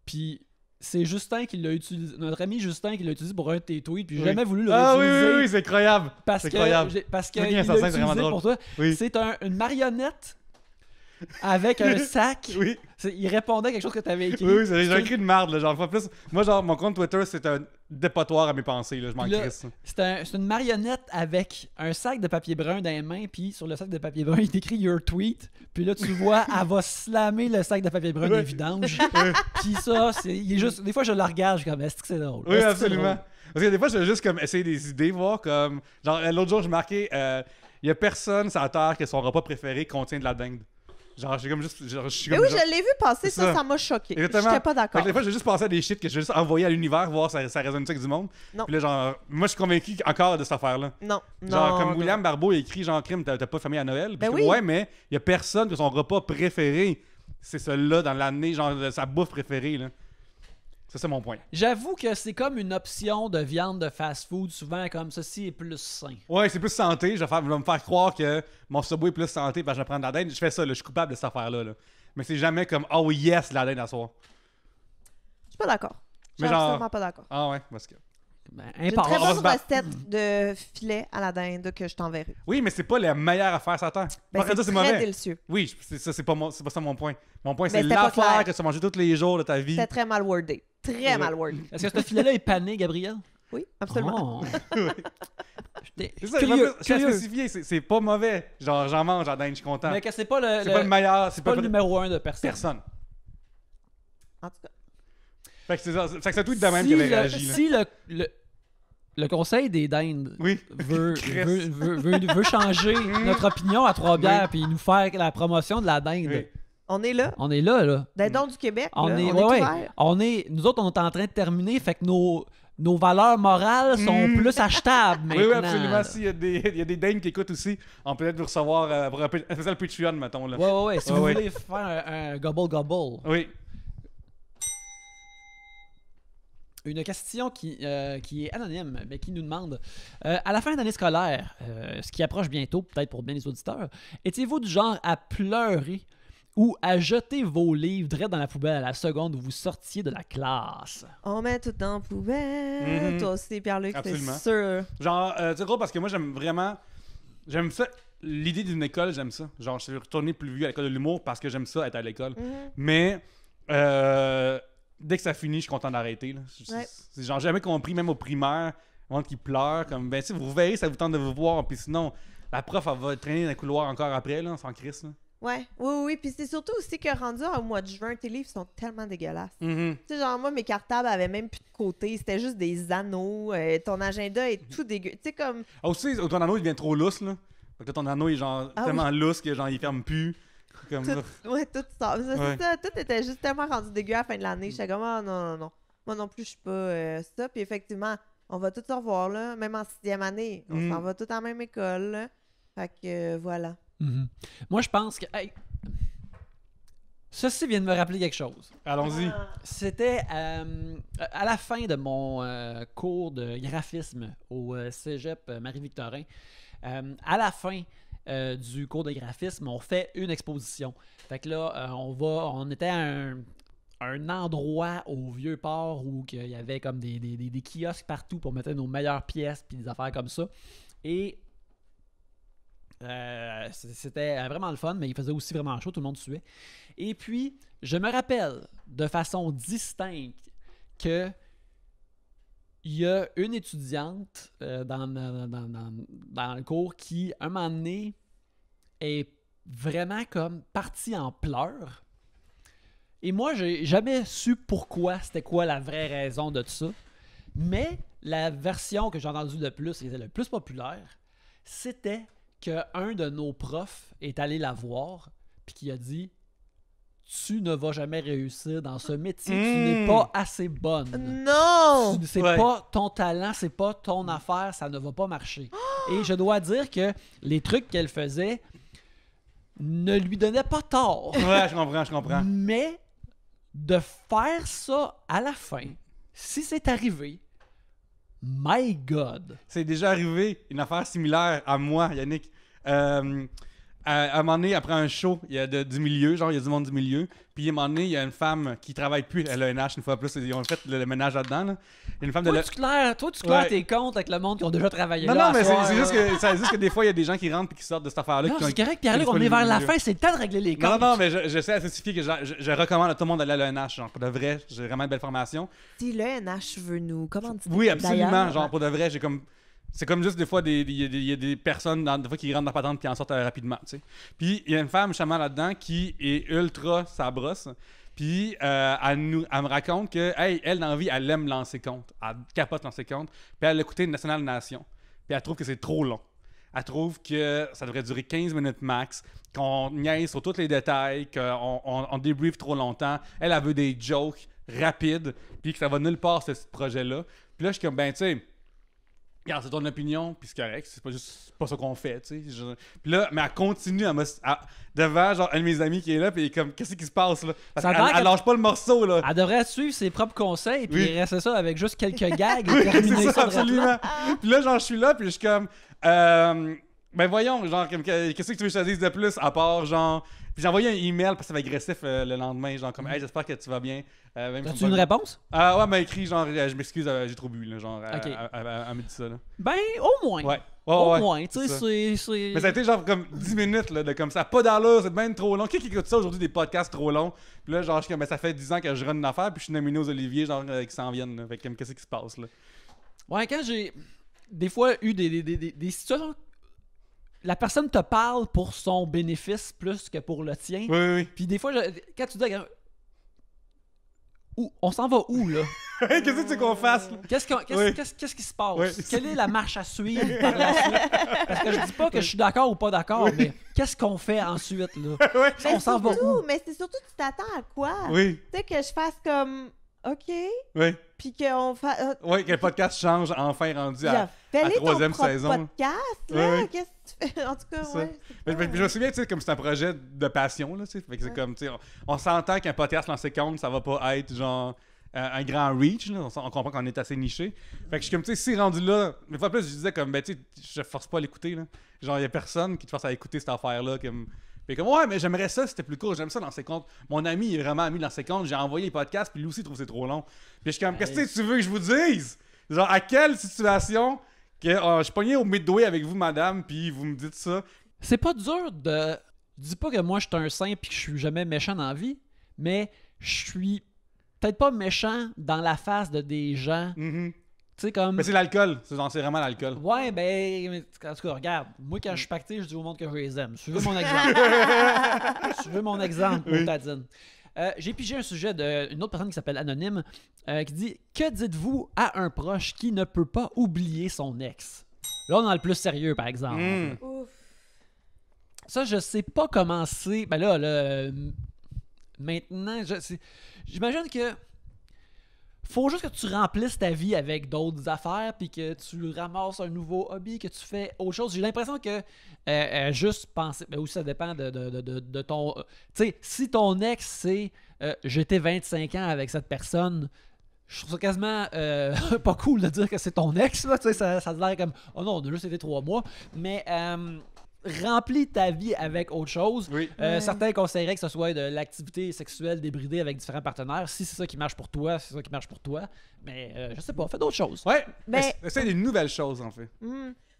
puis c'est Justin qui l'a utilisé, notre ami Justin qui l'a utilisé pour un de tes tweets, puis j'ai jamais voulu le réutiliser. Oui, c'est incroyable. Parce qu'il l'a utilisé pour toi. C'est une marionnette avec un sac. Il répondait à quelque chose que tu avais écrit. Oui, j'ai écrit de merde. Là, genre, plus, moi, genre, mon compte Twitter, c'est un dépotoir à mes pensées. Là, je m'en crisse. C'est une marionnette avec un sac de papier brun dans les mains, puis sur le sac de papier brun, il est écrit Your Tweet. Puis là, tu vois, elle va slammer le sac de papier brun des vidanges. Puis ça, il est juste. Des fois, je le regarde, je suis comme, est-ce que c'est drôle? Oui, absolument. Parce que des fois, je veux juste comme essayer des idées, voir comme. Genre, l'autre jour, je marquais il y a personne sur la Terre que son repas préféré contient de la dinde. Genre, je suis comme juste. Genre, je suis Mais comme oui, genre- je l'ai vu passer, C'est ça. ça m'a choqué. Exactement. J'étais pas Fait d'accord. que des fois, j'ai juste pensé à des shit que j'ai juste envoyé à l'univers, voir ça résonne avec du monde. Non. Puis là, genre, moi, je suis convaincu encore de cette affaire-là. Non, Genre, non, comme non. William Barbeau a écrit, genre, crime, t'as pas de famille à Noël. Puis Ben je suis comme, oui. ouais, mais il y a personne que son repas préféré, c'est celui-là dans l'année, genre, sa bouffe préférée, là. C'est ça mon point. J'avoue que c'est comme une option de viande de fast-food, souvent comme ceci est plus sain. Ouais, c'est plus santé. Je vais me faire croire que mon Subway est plus santé parce que je vais prendre de la dinde. Je fais ça, là, je suis coupable de cette affaire-là. Là. Mais c'est jamais comme, oh yes, la dinde à soir. Je suis pas d'accord. Je Mais suis genre- absolument pas d'accord. Ah ouais, parce que. Ben, J'ai une importe. très on va se bonne battre. recette de filet à la dinde que je t'enverrai. Oui, mais c'est pas la meilleure affaire sur la terre. Ben, Pas que ça, c'est très mauvais. délicieux. Oui, c'est pas ça mon point. Mon point, Mais c'est c'était pas l'affaire clair. que tu vas manger tous les jours de ta vie. C'était très mal wordé. Très mal wordé. Est-ce que ce filet-là est pané, Gabriel? Oui, absolument. Oh. J'étais C'est ça, curieux, je tiens à curieux. spécifier, c'est pas mauvais. Genre, j'en mange en dinde, je suis content. Mais que c'est pas le, C'est pas le meilleur, c'est pas pas le numéro 1 de personne. personne. En tout cas. Fait que c'est ça, fait que c'est tout de même Si qui avait le- réagi. Là. Si le conseil des dindes Oui. veut, Chris. veut changer notre opinion à Trois-Bières puis nous faire la promotion de la dinde, Oui. On est là. on est là. Dindon du Québec. On là, est, on ouais, est ouais. ouvert. Nous autres, on est en train de terminer, fait que nos valeurs morales sont plus achetables maintenant. Oui, absolument. là. S'il y a des dingues qui écoutent aussi, on peut peut-être vous recevoir pour un spécial Patreon, mettons. Là. Ouais. Si Ouais, vous ouais. voulez faire un gobble. Oui. Une question qui est anonyme, mais qui nous demande à la fin d'année scolaire, ce qui approche bientôt, peut-être pour bien les auditeurs, étiez-vous du genre à pleurer ou à jeter vos livres direct dans la poubelle à la seconde où vous sortiez de la classe? On met tout en poubelle. Mhm. Toi aussi, Pierre-Luc, c'est Absolument. sûr. Genre, c'est gros parce que moi, j'aime ça. L'idée d'une école, j'aime ça. Genre, je suis retourné plus vieux à l'école de l'humour parce que j'aime ça, être à l'école. Mhm. Mais, dès que ça finit, je suis content d'arrêter. Là. Ouais. C'est genre jamais compris, même au primaire, avant qu'ils pleurent. Comme, ben, si vous verrez, ça vous tente de vous voir. Puis sinon, la prof, elle va traîner dans le couloir encore après, là, sans crise. Là. Ouais, oui. Puis c'est surtout aussi que rendu au mois de juin, tes livres sont tellement dégueulasses. Mhm. Tu sais, genre, moi, mes cartables avaient même plus de côté. C'était juste des anneaux. Ton agenda est tout dégueu. Tu sais, comme. Ah, aussi, ton anneau, il devient trop lousse. Là. Fait que là, ton anneau, il est genre Ah tellement lousse que genre, il ferme plus. Comme, Ouais, tout ça. C'est Ouais. ça. Tout était juste tellement rendu dégueu à la fin de l'année. J'étais comme, ah non. Moi non plus, je suis pas ça. Puis effectivement, on va tous se revoir, là. Même en 6e année. On Mm. s'en va tous à la même école, là. Fait que voilà. Mhm. Moi, je pense que... hey, ceci vient de me rappeler quelque chose. Allons-y. Ah. C'était à la fin de mon cours de graphisme au cégep Marie-Victorin. À la fin du cours de graphisme, on fait une exposition. Fait que là, on était à un endroit au Vieux-Port où il y avait comme des kiosques partout pour mettre nos meilleures pièces puis des affaires comme ça. Et c'était vraiment le fun, mais il faisait aussi vraiment chaud, tout le monde suait. Et puis, je me rappelle de façon distincte que il y a une étudiante dans le cours qui, un moment donné, est vraiment comme partie en pleurs. Et moi, j'ai jamais su pourquoi, c'était quoi la vraie raison de tout ça. Mais la version que j'ai entendue le plus, et était le plus populaire, c'était qu'un de nos profs est allé la voir puis qui a dit « Tu ne vas jamais réussir dans ce métier, tu n'es pas assez bonne. Non! C'est Ouais. pas ton talent, c'est pas ton affaire, ça ne va pas marcher. » Et je dois dire que les trucs qu'elle faisait ne lui donnaient pas tort. Ouais, je comprends. Mais de faire ça à la fin, si c'est arrivé, my God! C'est déjà arrivé une affaire similaire à moi, Yannick. À un moment donné, après un show, il y a du milieu, genre il y a du monde du milieu. Puis à un moment donné, il y a une femme qui travaille plus à l'ENH une fois plus. Ils ont fait le ménage là-dedans. Là. Il y a une femme de Toi, tu claires Ouais. tes comptes avec le monde qui ont déjà travaillé Non, là. non, mais à soir, c'est là. juste que des fois, il y a des gens qui rentrent et qui sortent de cette affaire-là. Non, qui ont- c'est correct, Pierre-Luc, qui on est vers la milieu. fin, c'est le temps de régler les comptes. Non, mais je sais à spécifier que je recommande à tout le monde d'aller à l'ENH. Genre, pour de vrai, j'ai vraiment une belle formation. Si le NH veut nous commanditer. Oui, absolument. d'ailleurs. Genre, pour de vrai, j'ai comme. C'est comme juste des fois, il y a des personnes des fois qui rentrent dans la patente et en sortent rapidement. Tu sais. Puis il y a une femme justement là-dedans qui est ultra sa brosse. Puis elle me raconte que, hey, elle, dans la vie, elle aime lancer compte. Elle capote lancer compte. Puis elle a écouté National Nation. Puis elle trouve que c'est trop long. elle trouve que ça devrait durer 15 minutes max, qu'on niaise sur tous les détails, qu'on débrief trop longtemps. Elle veut des jokes rapides, puis que ça va nulle part, ce projet-là. Puis là, je suis comme, ben, tu sais, regarde, c'est ton opinion, puis c'est correct, c'est pas ça qu'on fait, tu sais. Puis là, mais elle continue devant, genre, un de mes amis qui est là, puis comme, qu'est-ce qui se passe, là? Parce qu'elle lâche pas le morceau, là. Elle devrait suivre ses propres conseils, puis Oui. rester ça avec juste quelques gags et Oui, terminer c'est ça, ça direct là. absolument. Puis là, genre, je suis là, puis je suis comme, ben voyons, genre, qu'est-ce que tu veux que je te dise de plus, à part, genre... Puis j'ai envoyé un email parce que c'était agressif le lendemain, genre comme, hey, j'espère que tu vas bien. As-tu une réponse? Ouais, elle m'a écrit, genre, je m'excuse, j'ai trop bu, là, genre, Ok. elle me dit ça, là. Ben, au moins. Ouais. Au moins, tu c'est sais, ça. c'est... Mais ça a été genre comme 10 minutes là, de comme ça, pas d'allure, c'est bien trop long. Qui écoute ça aujourd'hui, des podcasts trop longs? Puis là, genre, je suis comme, ben, ça fait 10 ans que je run une affaire, puis je suis nominé aux Olivier, genre, qui s'en viennent. Là. Fait que, comme, qu'est-ce qui se passe, là? Ouais, quand j'ai des fois eu des situations... La personne te parle pour son bénéfice plus que pour le tien. Oui. Puis des fois, quand tu dis... On s'en va où, là? Qu'est-ce que tu veux qu'on fasse? Là? Qu'est-ce qui se passe? Oui. Quelle est la marche à suivre par la suite? Parce que je dis pas que je suis d'accord ou pas d'accord, mais qu'est-ce qu'on fait ensuite, là? Ouais. On s'en va où? Mais c'est surtout, tu t'attends à quoi? Oui. Tu sais, que je fasse comme, OK, Oui. puis qu'on fasse... Oui, que le podcast change enfin rendu à Genre, fais-les ton 3e propre saison. podcast, là. Oui. Qu'est-ce que tu fais? En tout cas, Ça. ouais. Je me souviens, tu sais, comme c'est un projet de passion, là, tu sais. Fait que c'est comme, tu sais, on s'entend qu'un podcast lancé compte, ça va pas être genre un grand reach, là. On comprend qu'on est assez niché. Fait que je suis comme, tu sais, si rendu là, une fois plus, je disais comme, ben, tu sais, je force pas à l'écouter, là. Genre, il y a personne qui te force à écouter cette affaire-là, comme. Puis comme, ouais, mais j'aimerais ça, c'était plus court, j'aime ça dans ses comptes. Mon ami est vraiment ami dans ses comptes, j'ai envoyé les podcasts, puis lui aussi il trouve que c'est trop long. Puis je suis comme, qu'est-ce que tu veux que je vous dise? Genre, à quelle situation que je suis pogné au midway avec vous, madame, puis vous me dites ça? C'est pas dur de... Je dis pas que moi, je suis un saint et que je suis jamais méchant dans la vie, mais je suis peut-être pas méchant dans la face de des gens. Mm-hmm. Tu sais, comme... Mais c'est l'alcool, c'est vraiment l'alcool. Ouais, ben, en tout cas, regarde, moi quand je suis pacté, je dis au monde que je les aime. Suivez mon exemple. Suivez mon exemple, Oui. mon tadine. J'ai pigé un sujet d'une autre personne qui s'appelle Anonyme qui dit « Que dites-vous à un proche qui ne peut pas oublier son ex? » Là, on est dans le plus sérieux, par exemple. Mm. Ouf. Ça, je sais pas comment c'est. Ben là, maintenant, j'imagine que faut juste que tu remplisses ta vie avec d'autres affaires puis que tu ramasses un nouveau hobby, que tu fais autre chose. J'ai l'impression que juste penser... Ben aussi, ça dépend de ton... tu sais, si ton ex, c'est j'étais 25 ans avec cette personne... Je trouve ça quasiment pas cool de dire que c'est ton ex, là, tu sais, ça a l'air comme « Oh non, on a juste été 3 mois », mais remplis ta vie avec autre chose. Oui. Certains conseilleraient que ce soit de l'activité sexuelle débridée avec différents partenaires. Si c'est ça qui marche pour toi, c'est ça qui marche pour toi. Mais je sais pas, fais d'autres choses. Ouais, Mais- essaye des nouvelles choses, en fait.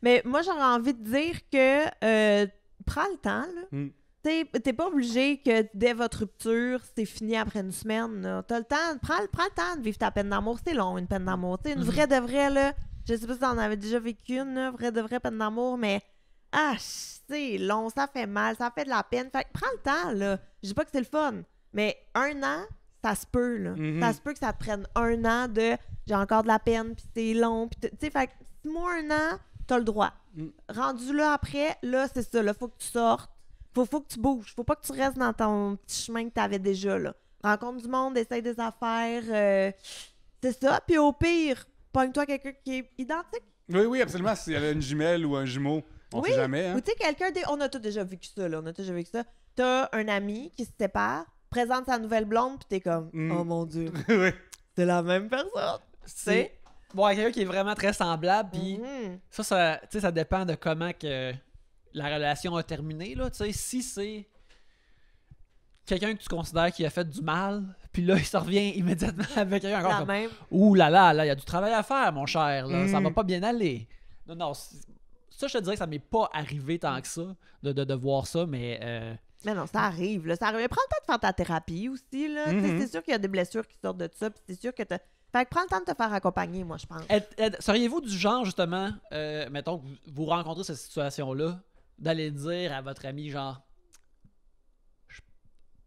Mais moi, j'aurais envie de dire que prends le temps, là. Mm. T'es pas obligé que dès votre rupture, c'est fini après une semaine. Là. T'as le temps, prends le temps de vivre ta peine d'amour. C'est long, une peine d'amour. T'sais, une vraie de vraie, là. Je sais pas si t'en avais déjà vécu une, là, vraie de vraie peine d'amour, mais c'est long, ça fait mal, ça fait de la peine. Fait que prends le temps, là. Je dis pas que c'est le fun, mais 1 an, ça se peut, là. Mhm. Ça se peut que ça te prenne 1 an de j'ai encore de la peine, puis c'est long, puis tu sais, fait que 6 mois, 1 an, t'as le droit. Mm. Rendu là après, là, c'est ça, là, faut que tu sortes. Faut que tu bouges. Faut pas que tu restes dans ton petit chemin que t'avais déjà, là. Rencontre du monde, essaye des affaires. C'est ça. Puis au pire, pogne-toi quelqu'un qui est identique. Oui, absolument. Si elle a une jumelle ou un jumeau, on Oui. sait jamais. Hein? Ou tu sais, quelqu'un... On a tous déjà vécu ça, là. On a tous déjà vécu ça. T'as un ami qui se sépare, présente sa nouvelle blonde, puis t'es comme, oh mon Dieu, Oui. c'est la même personne. C'est quelqu'un qui est vraiment très semblable. Puis Mhm. ça, tu sais, ça dépend de comment que la relation a terminé. Là. Tu sais, si c'est quelqu'un que tu considères qui a fait du mal, puis là, il se revient immédiatement avec quelqu'un encore La comme même. ouh là là, il y a du travail à faire, mon cher. Là, ça Mm. va pas bien aller. Non, ça, je te dirais que ça m'est pas arrivé tant que ça de voir ça, mais Mais non, ça arrive, là. Ça arrive. Mais prends le temps de faire ta thérapie aussi, là. Tu sais, Mhm. c'est sûr qu'il y a des blessures qui sortent de ça, puis c'est sûr que t'as... Fait que prends le temps de te faire accompagner, moi, je pense. seriez-vous du genre, justement, mettons que vous rencontrez cette situation-là, d'aller dire à votre ami, genre, je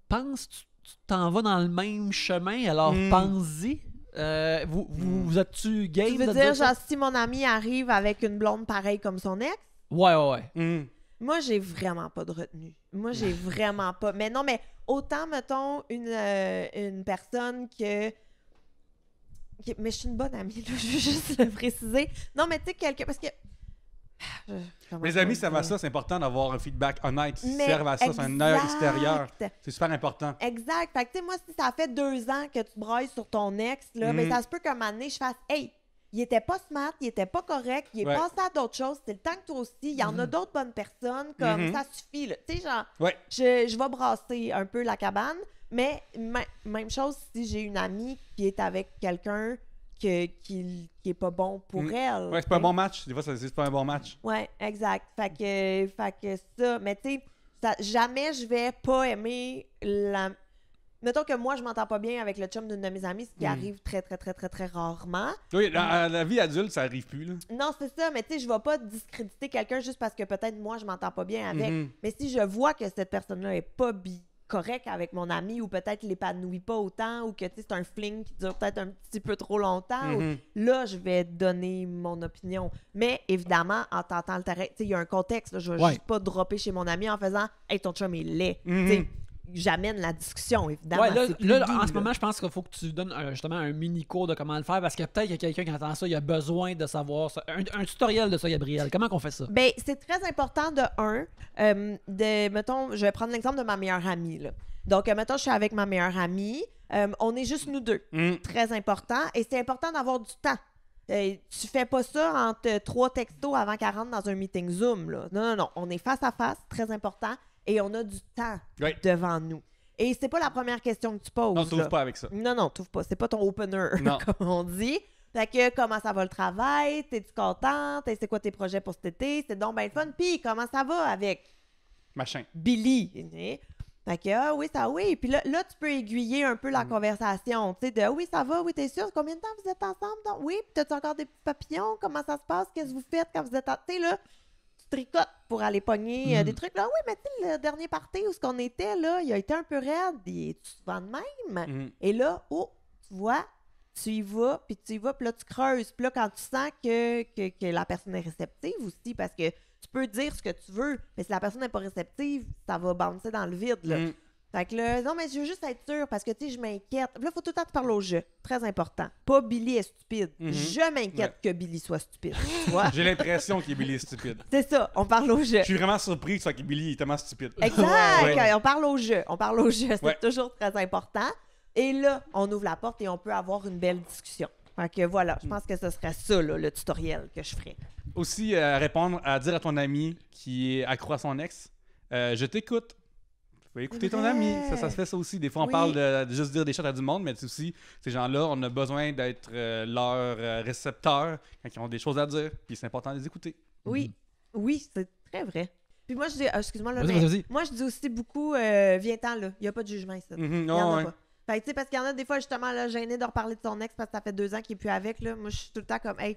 pense que tu t'en vas dans le même chemin, alors Mm. pense-y. Vous êtes-tu game Tu veux de dire, ça? genre, si mon ami arrive avec une blonde pareille comme son ex? Ouais. Moi, j'ai vraiment pas de retenue. Moi, j'ai vraiment pas. Mais non, mais autant, mettons, une personne que. Mais je suis une bonne amie, là, je veux juste le préciser. Non, mais tu sais, quelqu'un. Parce que. Les amis servent à ça, c'est important d'avoir un feedback honnête. Ils Mais servent à ça, c'est un œil extérieur. C'est super important. Exact. Fait que, tu sais, moi, si ça fait 2 ans que tu brailles sur ton ex, là, mais ça se peut qu'un moment donné, je fasse hey, il était pas smart, il était pas correct, il est passé à d'autres choses, c'est le temps que toi aussi, il y en a d'autres bonnes personnes, comme ça suffit, là. Tu sais, genre, je vais brasser un peu la cabane, mais même chose si j'ai une amie qui est avec quelqu'un qui est pas bon pour elle. Ouais, c'est pas un bon match. Des fois, c'est pas un bon match. Ouais, exact. Fait que ça, mais tu sais, jamais je vais pas aimer la... Mettons que moi, je m'entends pas bien avec le chum d'une de mes amies, ce qui arrive très, très, très, très, très rarement. Oui, dans la vie adulte, ça arrive plus, là. Non, c'est ça, mais tu sais, je vais pas discréditer quelqu'un juste parce que peut-être moi, je m'entends pas bien avec. Mais si je vois que cette personne-là est pas correct avec mon ami ou peut-être l'épanouit pas autant ou que c'est un fling qui dure peut-être un petit peu trop longtemps, là, je vais donner mon opinion. Mais évidemment, en tentant le terrain, tu sais, il y a un contexte. Là, je vais juste pas dropper chez mon ami en faisant « Hey, ton chum est laid ». J'amène la discussion, évidemment. Ouais, là, doux, en ce moment, je pense qu'il faut que tu donnes justement un mini-cours de comment le faire parce que peut-être qu'il y a quelqu'un qui entend ça, il a besoin de savoir ça. Un tutoriel de ça, Gabriel. Comment qu'on fait ça? Ben, c'est très important mettons, je vais prendre l'exemple de ma meilleure amie, là. Donc, mettons, je suis avec ma meilleure amie. On est juste nous deux. Très important. Et c'est important d'avoir du temps. Tu fais pas ça entre 3 textos avant qu'elle rentre dans un meeting Zoom, là. Non. On est face à face, très important. Et on a du temps devant nous. Et c'est pas la première question que tu poses. Non, tu t'ouvres pas avec ça. Non, t'ouvres pas. C'est pas ton opener, non. comme on dit. Fait que comment ça va le travail? T'es-tu contente? C'est quoi tes projets pour cet été? C'est donc bien le fun. Puis comment ça va avec machin Billy? Fait que oui. Puis là, tu peux aiguiller un peu la conversation. Tu sais, de oui, ça va, oui, t'es sûr? Combien de temps vous êtes ensemble? Donc, oui, puis t'as-tu encore des petits papillons? Comment ça se passe? Qu'est-ce que vous faites quand vous êtes tu sais, là? Tricote pour aller pogner des trucs. Là, oui, mais tu sais, le dernier party où on était, là, il a été un peu raide. Il est souvent de même. Et là, tu vois, tu y vas, puis là, tu creuses. Puis là, quand tu sens que la personne est réceptive aussi, parce que tu peux dire ce que tu veux, mais si la personne n'est pas réceptive, ça va bouncer dans le vide, là. Fait que là, non, mais je veux juste être sûre parce que, tu sais, je m'inquiète. Là, il faut tout le temps te parler au jeu. Très important. Pas Billy est stupide. Je m'inquiète que Billy soit stupide. Tu vois? J'ai l'impression que Billy est stupide. C'est ça, on parle au jeu. Je suis vraiment surpris que Billy est tellement stupide. Exact. On parle au jeu. C'est toujours très important. Et là, on ouvre la porte et on peut avoir une belle discussion. Fait que voilà, je pense que ce serait ça, là, le tutoriel que je ferais. Aussi, à dire à ton ami qui est accro à son ex, je t'écoute. Tu peux écouter ton ami. Ça se fait ça aussi. Des fois, on parle de juste dire des choses à du monde, mais c'est aussi, ces gens-là, on a besoin d'être leur récepteur quand ils ont des choses à dire. Puis c'est important de les écouter. Oui, c'est très vrai. Puis moi, je dis, excuse-moi, là, vas-y. Moi, je dis aussi beaucoup, viens-t'en, là. Il n'y a pas de jugement ici. Il y en a pas. Fait que, tu sais, parce qu'il y en a des fois, justement, là, gêné de reparler de son ex parce que ça fait 2 ans qu'il n'est plus avec, là. Moi, je suis tout le temps comme, hey,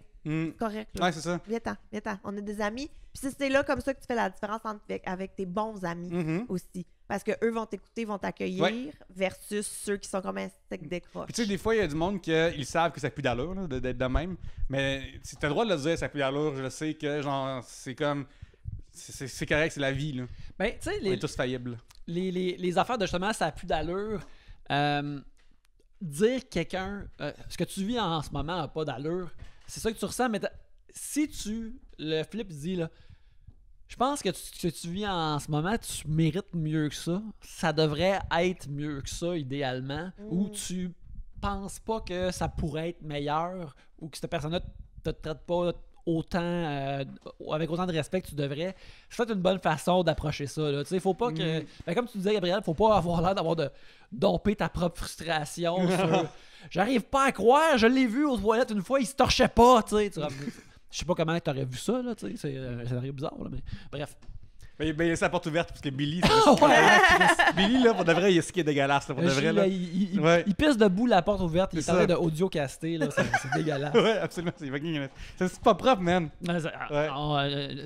correct, là. Ouais, c'est ça. Viens-t'en. On est des amis. Puis c'est là comme ça que tu fais la différence avec tes bons amis aussi. Parce qu'eux vont t'écouter, vont t'accueillir versus ceux qui sont comme un steak décroche. Puis tu sais, des fois, il y a du monde qui ils savent que ça pue d'allure, là, d'être de même. Mais si t'as le droit de le dire, ça pue d'allure, je le sais que, genre, c'est comme... C'est correct, c'est la vie, là. Ben, tu sais, on est tous faillibles. Les affaires de justement, ça pue d'allure... dire quelqu'un ce que tu vis en ce moment n'a pas d'allure, c'est ça que tu ressens, mais si tu le flip dis là, je pense que ce que tu vis en ce moment, tu mérites mieux que ça devrait être mieux que ça idéalement, ou tu penses pas que ça pourrait être meilleur, ou que cette personne-là te traite pas autant avec autant de respect que tu devrais. C'est peut-être une bonne façon d'approcher ça. Tu sais, faut pas que. Ben, comme tu disais, Gabriel, faut pas avoir l'air d'avoir de domper ta propre frustration sur j'arrive pas à croire, je l'ai vu aux toilettes une fois, il se torchait pas, tu sais. Je sais pas comment t'aurais vu ça, là, tu sais. C'est un bizarre, là, mais bref. Ben, il laisse la porte ouverte parce que Billy, Billy, là, pour de vrai, il est ce qui est dégueulasse. Là, pour de vrai, là. Il pisse debout, la porte ouverte, il est en train de audio-caster, là. C'est dégueulasse. Ouais, absolument. C'est pas propre, man.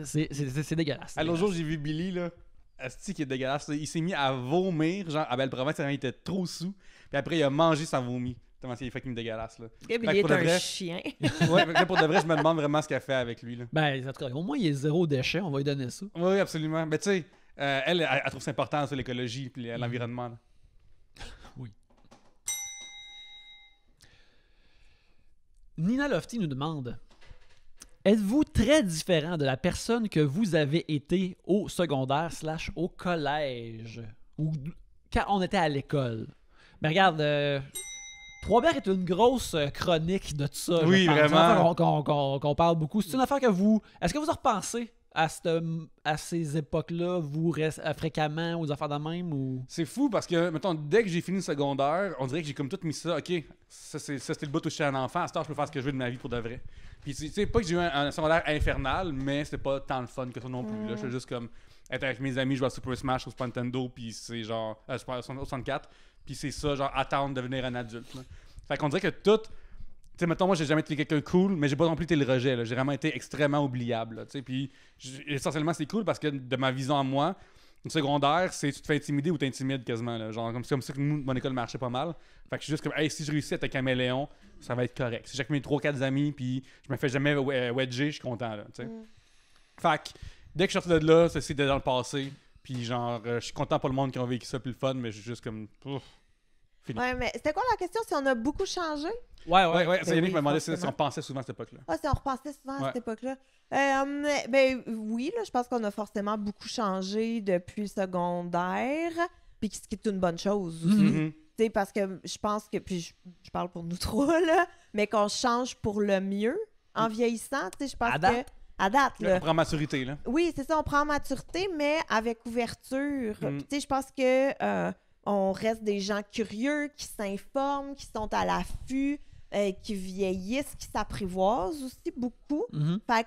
C'est dégueulasse. L'autre jour, j'ai vu Billy, là. Asti qui est dégueulasse. Il s'est mis à vomir, genre, à Belle-Province, il était trop sous. Puis après, il a mangé sa vomi. Tellement c'est fucking dégueulasse, là. Gab, Fait que il est pour de un vrai- chien. Ouais, fait que là, pour de vrai, je me demande vraiment ce qu'elle fait avec lui, là. Ben, en tout cas, au moins, il est zéro déchet, on va lui donner ça. Oui, absolument. Mais tu sais, elle trouve ça important sur l'écologie et l'environnement. là. Nina Lofty nous demande: êtes-vous très différent de la personne que vous avez été au secondaire / au collège ou quand on était à l'école? Ben regarde, Trois-Bières est une grosse chronique de tout ça. je Oui, pense. vraiment. C'est une affaire qu'on parle beaucoup. C'est une affaire que vous... Est-ce que vous en repensez à ces époques-là, vous fréquemment, aux affaires de même? Ou... C'est fou parce que, mettons, dès que j'ai fini le secondaire, on dirait que j'ai comme tout mis ça. OK, ça c'était le bout où j'étais un enfant. À ce temps, je peux faire ce que je veux de ma vie pour de vrai. Puis, tu sais, pas que j'ai eu un secondaire infernal, mais c'était pas tant le fun que ça non plus. Là, j'étais juste comme être avec mes amis, jouer à Super Smash au Super Nintendo, puis c'est genre. Super 64, puis c'est ça, genre, attendre de devenir un adulte. Là. Fait qu'on dirait que tout. Tu sais, mettons, moi, j'ai jamais été quelqu'un cool, mais j'ai pas non plus été le rejet. Là. J'ai vraiment été extrêmement oubliable. Là, puis, essentiellement, c'est cool parce que de ma vision à moi, une secondaire, c'est tu te fais intimider ou t'intimides quasiment. Là. Genre, comme ça que mon école marchait pas mal. Fait que je suis juste comme, hey, si je réussis à être un caméléon, ça va être correct. Si j'ai avec mes 3-4 amis, puis je me fais jamais wedger, je suis content. Là, Fait que dès que je suis sorti de là, c'est dans le passé. Puis genre, je suis content pour le monde qui ont vécu ça, puis le fun, mais je suis juste comme. Ouf. Ouais, mais c'était quoi la question? Si on a beaucoup changé? Ouais, c'est Ben Yannick oui, m'a demandé si forcément. on pensait souvent à cette époque-là. Ah, si on repensait souvent à Ouais. cette époque-là. Ben oui, là, je pense qu'on a forcément beaucoup changé depuis le secondaire, puis ce qui est une bonne chose aussi. Mhm. Tu sais, parce que je pense que, puis je parle pour nous trois, là, mais qu'on change pour le mieux en vieillissant, tu sais, je pense À date? à date, Là, là. on prend maturité, là. Oui, c'est ça, on prend en maturité, mais avec ouverture. Mm. Puis, tu sais, je pense que on reste des gens curieux, qui s'informent, qui sont à l'affût, qui vieillissent, qui s'apprivoisent aussi beaucoup. Mhm. Fait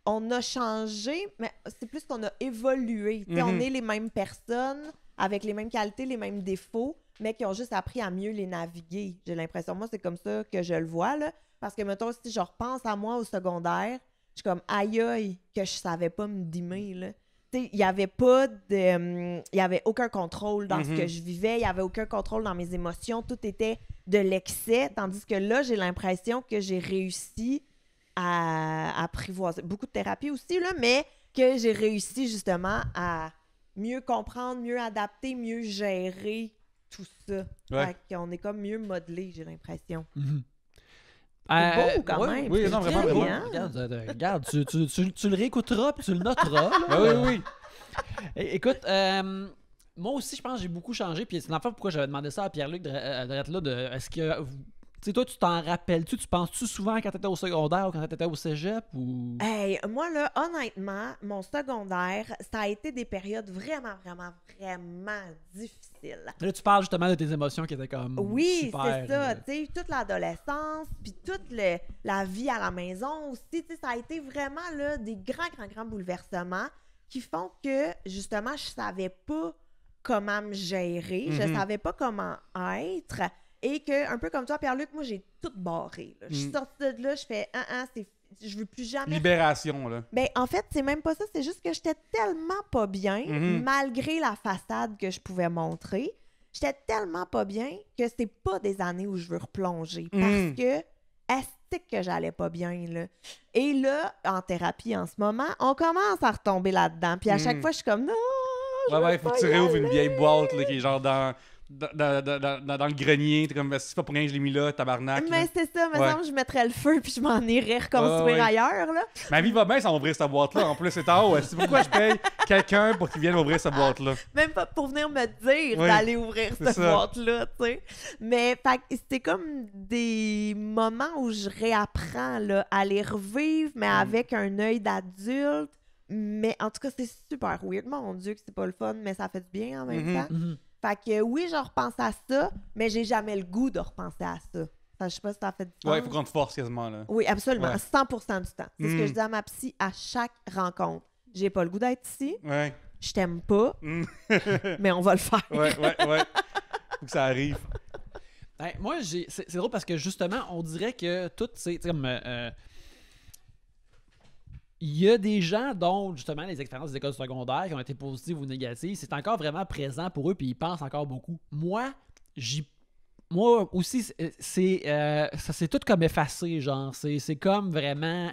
qu'on a changé, mais c'est plus qu'on a évolué. Tu sais, on est les mêmes personnes, avec les mêmes qualités, les mêmes défauts, mais qui ont juste appris à mieux les naviguer. J'ai l'impression, moi, c'est comme ça que je le vois, là. Parce que, mettons, si je repense à moi au secondaire, je suis comme, aïe aïe, que je savais pas me dimmer, là. Tu sais, il y avait pas de... il y avait aucun contrôle dans ce que je vivais, il y avait aucun contrôle dans mes émotions, tout était de l'excès, tandis que là, j'ai l'impression que j'ai réussi à apprivoiser. Beaucoup de thérapie aussi, là, mais que j'ai réussi justement à mieux comprendre, mieux adapter, mieux gérer tout ça. Ouais. Fait qu'on est comme mieux modelé, j'ai l'impression. Mhm. C'est beau quand ouais, même. oui, c'est non, vraiment, très vraiment. bien. Regarde, tu le réécouteras puis tu le noteras. là. Oui. Écoute, moi aussi, je pense que j'ai beaucoup changé. Puis c'est une affaire pourquoi j'avais demandé ça à Pierre-Luc est-ce que tu sais, toi, tu t'en rappelles-tu? Tu penses-tu souvent quand t'étais au secondaire ou quand t'étais au cégep? Ou... Hey, moi, là, honnêtement, mon secondaire, ça a été des périodes vraiment difficiles. Là, tu parles justement de tes émotions qui étaient comme Oui, super, c'est ça. Tu sais, toute l'adolescence, puis toute la vie à la maison aussi, tu sais, ça a été vraiment là, des grands bouleversements qui font que, justement, je savais pas comment me gérer, je savais pas comment être, et que, un peu comme toi, Pierre-Luc, moi, j'ai tout barré. Là. Je suis sortie de là, je fais je veux plus jamais. Libération, là. Ben, en fait, c'est même pas ça, c'est juste que j'étais tellement pas bien, malgré la façade que je pouvais montrer. J'étais tellement pas bien que c'est pas des années où je veux replonger. Parce que, est-ce que j'allais pas bien, là? Et là, en thérapie en ce moment, on commence à retomber là-dedans. Puis à chaque fois, je suis comme, non, je veux Ouais, faut pas que tu y réouvres une aller. vieille boîte, là, qui est genre dans le grenier. T'es comme, c'est pas pour rien que je l'ai mis là, tabarnak. là. Mais c'est ça, me Ouais. semble je mettrais le feu puis je m'en irais reconstruire Ouais. ailleurs, là. Ma vie va bien sans ouvrir cette boîte-là. En plus, c'est en haut. C'est pourquoi je paye quelqu'un pour qu'il vienne ouvrir cette boîte-là. Même pas pour venir me dire Oui, d'aller ouvrir c'est cette ça. boîte-là, tu sais. Mais fait que c'était comme des moments où je réapprends là, à les revivre, mais avec un œil d'adulte. Mais en tout cas, c'est super weird. Mon Dieu, que c'est pas le fun, mais ça fait du bien en même temps. Mhm. Fait que oui, je repense à ça, mais j'ai jamais le goût de repenser à ça. Je sais pas si ça fait du sens. Ouais, il faut qu'on te force quasiment, là. Oui, absolument. Ouais. 100% du temps. C'est ce que je dis à ma psy à chaque rencontre. J'ai pas le goût d'être ici. Ouais. Je t'aime pas, Mm. mais on va le faire. Ouais. Faut que ça arrive. Ben, moi, c'est drôle parce que justement, on dirait que tout, c'est comme. Il y a des gens dont, justement, les expériences des écoles secondaires qui ont été positives ou négatives, c'est encore vraiment présent pour eux puis ils pensent encore beaucoup. Moi, moi aussi, ça c'est tout comme effacé, genre. C'est comme vraiment...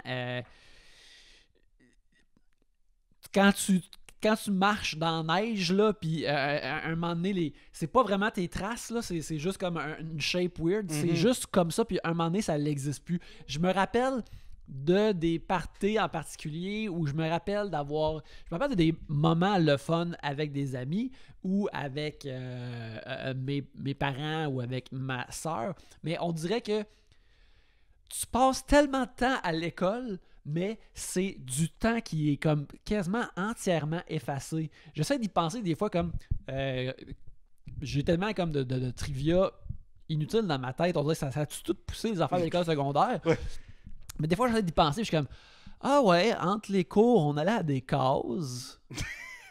quand tu marches dans la neige, là, puis à un moment donné, c'est pas vraiment tes traces, là, c'est juste comme une shape weird. C'est juste comme ça, puis à un moment donné, ça n'existe plus. Je me rappelle de des parties en particulier où je me rappelle de des moments le fun avec des amis ou avec mes parents ou avec ma soeur, mais on dirait que tu passes tellement de temps à l'école, mais c'est du temps qui est comme quasiment entièrement effacé. J'essaie d'y penser des fois comme j'ai tellement comme de trivia inutile dans ma tête, on dirait que ça a tout poussé les affaires de l'école secondaire. Ouais. Mais des fois, j'essaie d'y penser, je suis comme ah ouais, entre les cours, on allait à des cases.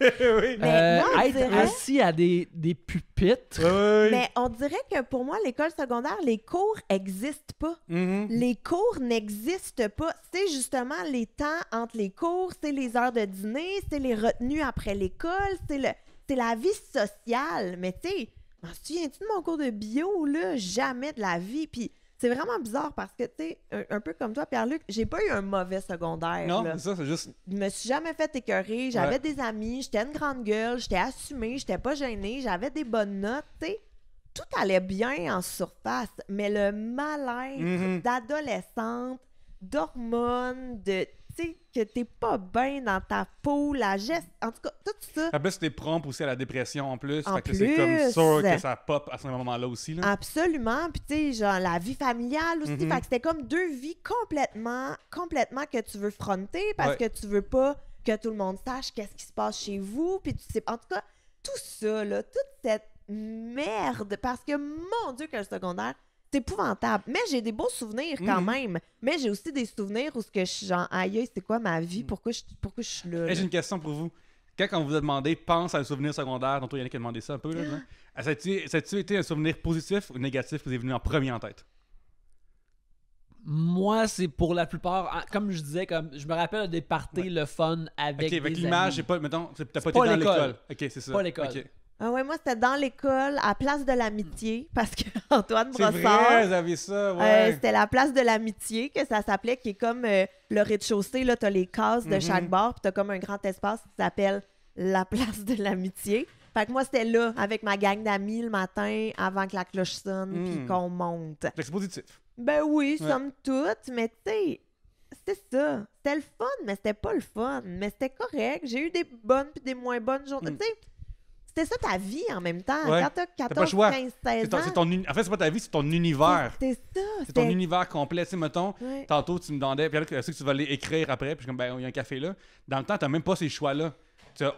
Oui. Mais moi, on Être dirait- assis à des pupitres. Oui. Mais on dirait que pour moi, l'école secondaire, les cours n'existent pas. Mhm. Les cours n'existent pas. C'est justement les temps entre les cours, c'est les heures de dîner, c'est les retenues après l'école, c'est la vie sociale. Mais tu sais, m'en souviens-tu de mon cours de bio, là? Jamais de la vie. Puis c'est vraiment bizarre parce que, tu sais, un peu comme toi, Pierre-Luc, j'ai pas eu un mauvais secondaire. Non, là. c'est ça, c'est juste. Je me suis jamais fait écœurer. J'avais Ouais. des amis, j'étais une grande gueule, j'étais assumée, j'étais pas gênée, j'avais des bonnes notes, tu sais. Tout allait bien en surface, mais le mal-être Mhm. d'adolescente, d'hormones, de, tu sais, que t'es pas bien dans ta peau, la geste, en tout cas, tout ça. En plus, t'es prompt aussi à la dépression en plus. En Fait que c'est comme plus. sûr que ça pop à ce moment-là aussi. Là. Absolument. Puis, tu sais, genre, la vie familiale aussi. Mhm. Fait que c'était comme deux vies complètement que tu veux fronter parce Ouais. que tu veux pas que tout le monde sache qu'est-ce qui se passe chez vous. Puis, tu sais, en tout cas, tout ça, là, toute cette merde. Parce que, mon Dieu, que le secondaire, c'est épouvantable. Mais j'ai des beaux souvenirs quand Mhm. même. Mais j'ai aussi des souvenirs où ce que je suis genre, aïe, c'est quoi ma vie? Pourquoi je suis là? Hey, là? j'ai une question pour vous. Quand on vous a demandé, pense à un souvenir secondaire, tantôt Yannick a demandé ça un peu, là, ça a-tu été un souvenir positif ou négatif qui vous est venu en premier en tête? Moi, c'est pour la plupart, comme je disais, comme je me rappelle des parties, le fun avec Ok, avec des l'image, amis. c'est pas, mettons, t'as pas C'est été pas dans l'école. l'école. Ok, c'est ça. Pas l'école. Ok. Ah ouais, moi, c'était dans l'école, à Place de l'Amitié, parce que Antoine C'est Brossard... vrai, vous avez ça, ouais. C'était la place de l'amitié que ça s'appelait, qui est comme le rez-de-chaussée. Là, t'as les cases de chaque bar, puis t'as comme un grand espace qui s'appelle la place de l'amitié. Fait que moi, c'était là, avec ma gang d'amis le matin, avant que la cloche sonne, puis qu'on monte. Fait que c'est positif. Ben oui, Ouais. somme toute, mais tu sais, c'était ça. C'était le fun, mais c'était pas le fun. Mais c'était correct. J'ai eu des bonnes puis des moins bonnes journées. Tu sais, c'était ça ta vie en même temps. Ouais. Quand t'as pas le 14, choix. 15, C'est 16 ton, ans. en fait, c'est pas ta vie, c'est ton univers. C'est ça. C'est ton c'était- univers complet. Tu sais, mettons, Ouais. tantôt, tu me demandais, puis est-ce que tu vas aller écrire après? Puis je suis comme, ben, il y a un café là. Dans le temps, t'as même pas ces choix-là. Tu as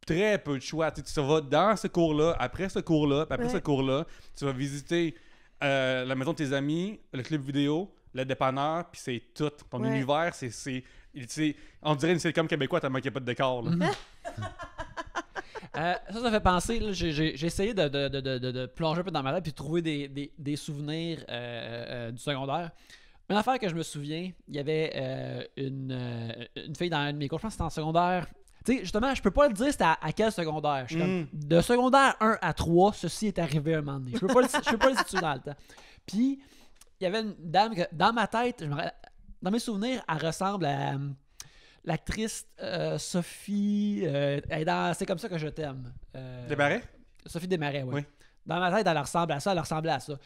très peu de choix. Tu sais, tu vas dans ce cours-là, après ce cours-là, puis après Ouais. ce cours-là, tu vas visiter la maison de tes amis, le club vidéo, le dépanneur, puis c'est tout. Ton Ouais. univers, on dirait une sitcom québécoise tellement qu'il n'y a pas de décor. Là. Ça fait penser, là, j'ai essayé de plonger un peu dans ma tête puis de trouver des souvenirs du secondaire. Une affaire que je me souviens, il y avait une fille dans un de mes cours, je pense que c'était en secondaire. Tu sais, justement, je peux pas le dire c'était à quel secondaire. Je suis comme, de secondaire 1 à 3, ceci est arrivé un moment donné. Je peux pas le situer dans le temps. Puis, il y avait une dame que, dans ma tête, dans mes souvenirs, elle ressemble à l'actrice Sophie. Elle est dans C'est comme ça que je t'aime. Desmarais? Sophie Desmarais, oui. Oui. Dans ma tête, elle ressemble à ça, elle ressemblait à ça.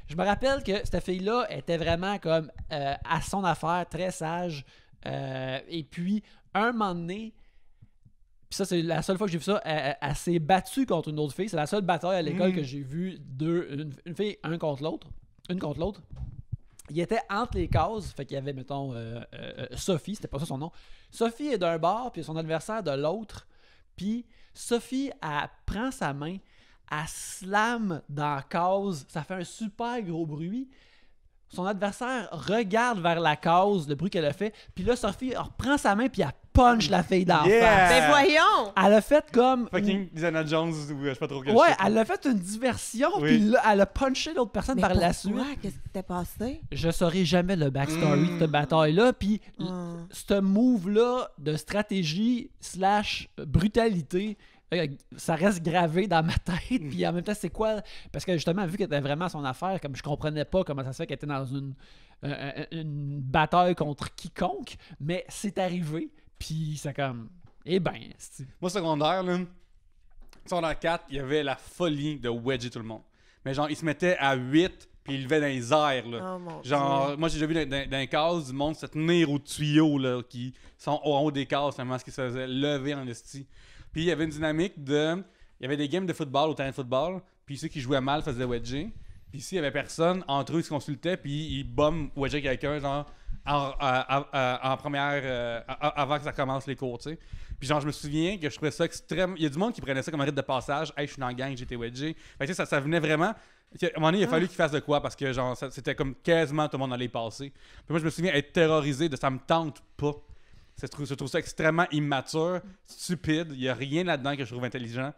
Je me rappelle que cette fille-là était vraiment comme à son affaire, très sage. Et puis, un moment donné, puis ça, c'est la seule fois que j'ai vu ça, elle s'est battue contre une autre fille. C'est la seule bataille à l'école que j'ai vu une fille une contre l'autre. Il était entre les cases, fait qu'il y avait, mettons, Sophie, c'était pas ça son nom. Sophie est d'un bord, puis son adversaire de l'autre. Puis Sophie, elle prend sa main, elle slam dans la case, ça fait un super gros bruit. Son adversaire regarde vers la case, le bruit qu'elle a fait, puis là, Sophie elle reprend sa main, puis elle punch la fille d'en Yeah! face. Ben voyons! Elle a fait comme... Fucking Diana Jones ou je sais pas trop quel Ouais, shit, là. elle a fait une diversion, Oui. puis là, elle a punché l'autre personne Mais par la pourquoi? suite. Qu'est-ce qui t'est passé? Je saurai jamais le backstory de cette bataille-là, puis Ah. ce move-là de stratégie / brutalité ça reste gravé dans ma tête. Puis en même temps, c'est quoi? Parce que justement, vu qu'elle était vraiment à son affaire, comme je comprenais pas comment ça se fait qu'elle était dans une bataille contre quiconque, mais c'est arrivé. Puis c'est comme, eh ben, Moi, secondaire, là, secondaire 4, il y avait la folie de wedger tout le monde. Mais genre, il se mettait à 8, puis il levait dans les airs, là. Oh mon Genre, Dieu. moi, j'ai déjà vu dans les cases du monde se tenir aux tuyaux, là, qui sont en haut des cases, tellement ce qui se faisait lever en esti. Puis il y avait une dynamique de... Il y avait des games de football au terrain de football, puis ceux qui jouaient mal faisaient wedger. Puis s'il y avait personne, entre eux, ils se consultaient, puis ils bomb wedger quelqu'un, genre, en première... avant que ça commence les cours, tu sais. Puis genre, je me souviens que je trouvais ça extrême... Il y a du monde qui prenait ça comme un rite de passage. « Hey, je suis dans la gang, j'ai été wedgé. » Fait que tu sais, ça venait vraiment... À un moment donné, il a fallu qu'il fasse de quoi parce que genre c'était comme quasiment tout le monde allait y passer. Puis moi, je me souviens être terrorisé de ça me tente pas. Je trouve ça extrêmement immature, stupide. Il n'y a rien là-dedans que je trouve intelligent.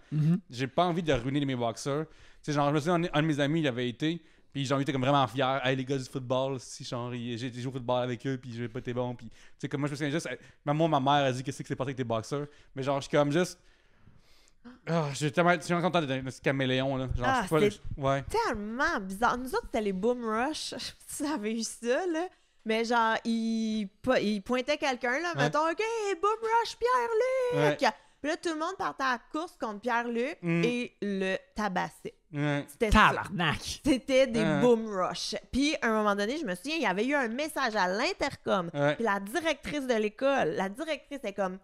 J'ai pas envie de ruiner mes boxers. Tu sais, genre, je me souviens, un de mes amis, il avait été, puis genre, il était comme vraiment fier. Hey, les gars du football, si genre, j'ai joué au football avec eux, puis j'ai pas été bon. Puis, tu sais, comme moi, je me souviens juste, moi, ma mère a dit qu'est-ce qui s'est passé avec tes boxers. Mais genre, je suis comme juste. Je suis content d'être un petit caméléon, là. Genre, je suis pas, ouais. Tellement bizarre. Nous autres, c'était les Boom Rush. Je sais pas si vous avez eu ça, là. Mais genre, il pointait quelqu'un, là. Ouais. Mettons, OK, Boom Rush, Pierre-Luc! Ouais. Puis là, tout le monde partait à la course contre Pierre-Luc et le tabassait. Ouais. C'était ça. tabarnak! C'était des Ouais. Boom Rush. Puis, à un moment donné, je me souviens, il y avait eu un message à l'intercom. Ouais. Puis la directrice de l'école, la directrice est comme,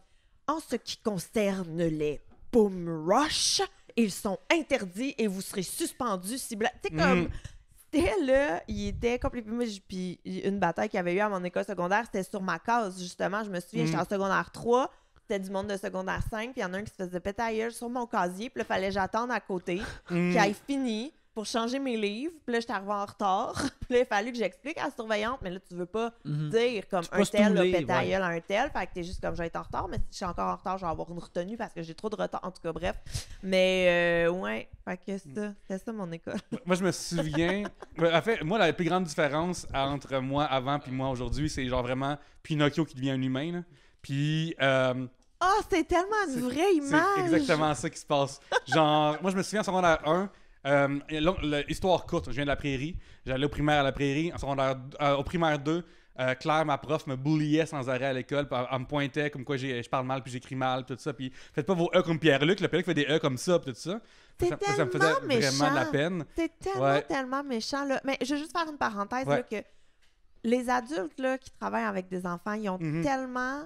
en ce qui concerne les Boom Rush, ils sont interdits et vous serez suspendus si blanc. Tu sais, comme, c'était là, il était complètement. Puis une bataille qu'il y avait eu à mon école secondaire, c'était sur ma case, justement. Je me souviens, j'étais en secondaire 3, c'était du monde de secondaire 5, puis il y en a un qui se faisait péter ailleurs sur mon casier, puis là, il fallait que j'attende à côté, qu'il ait fini pour changer mes livres, puis là, j'étais arrivée en retard, puis là, il fallait que j'explique à la surveillante, mais là, tu veux pas dire comme un passes tel tous a les, pété ouais. ailleurs à un tel, fait que t'es juste comme, je vais être en retard, mais si je suis encore en retard, je vais avoir une retenue parce que j'ai trop de retard, en tout cas, bref. Mais, ouais, fait que c'était ça mon école. Moi, je me souviens. En fait, moi, la plus grande différence entre moi avant et moi aujourd'hui, c'est genre vraiment Pinocchio qui devient un humain. Là. Puis. Ah, c'est tellement une vraie image! C'est exactement ça qui se passe. Genre, moi, je me souviens en secondaire 1, histoire courte, je viens de la prairie. J'allais au primaire à la prairie. En secondaire, au primaire 2, Claire, ma prof, me bulliait sans arrêt à l'école. Elle me pointait comme quoi je parle mal puis j'écris mal, tout ça. Puis faites pas vos E comme Pierre-Luc. Le Pierre-Luc fait des E comme ça, puis tout ça. C'est Ça me faisait tellement vraiment de la méchant. peine. C'est tellement, Ouais. tellement méchant, là. Mais je veux juste faire une parenthèse, Ouais. là, que les adultes, là, qui travaillent avec des enfants, ils ont tellement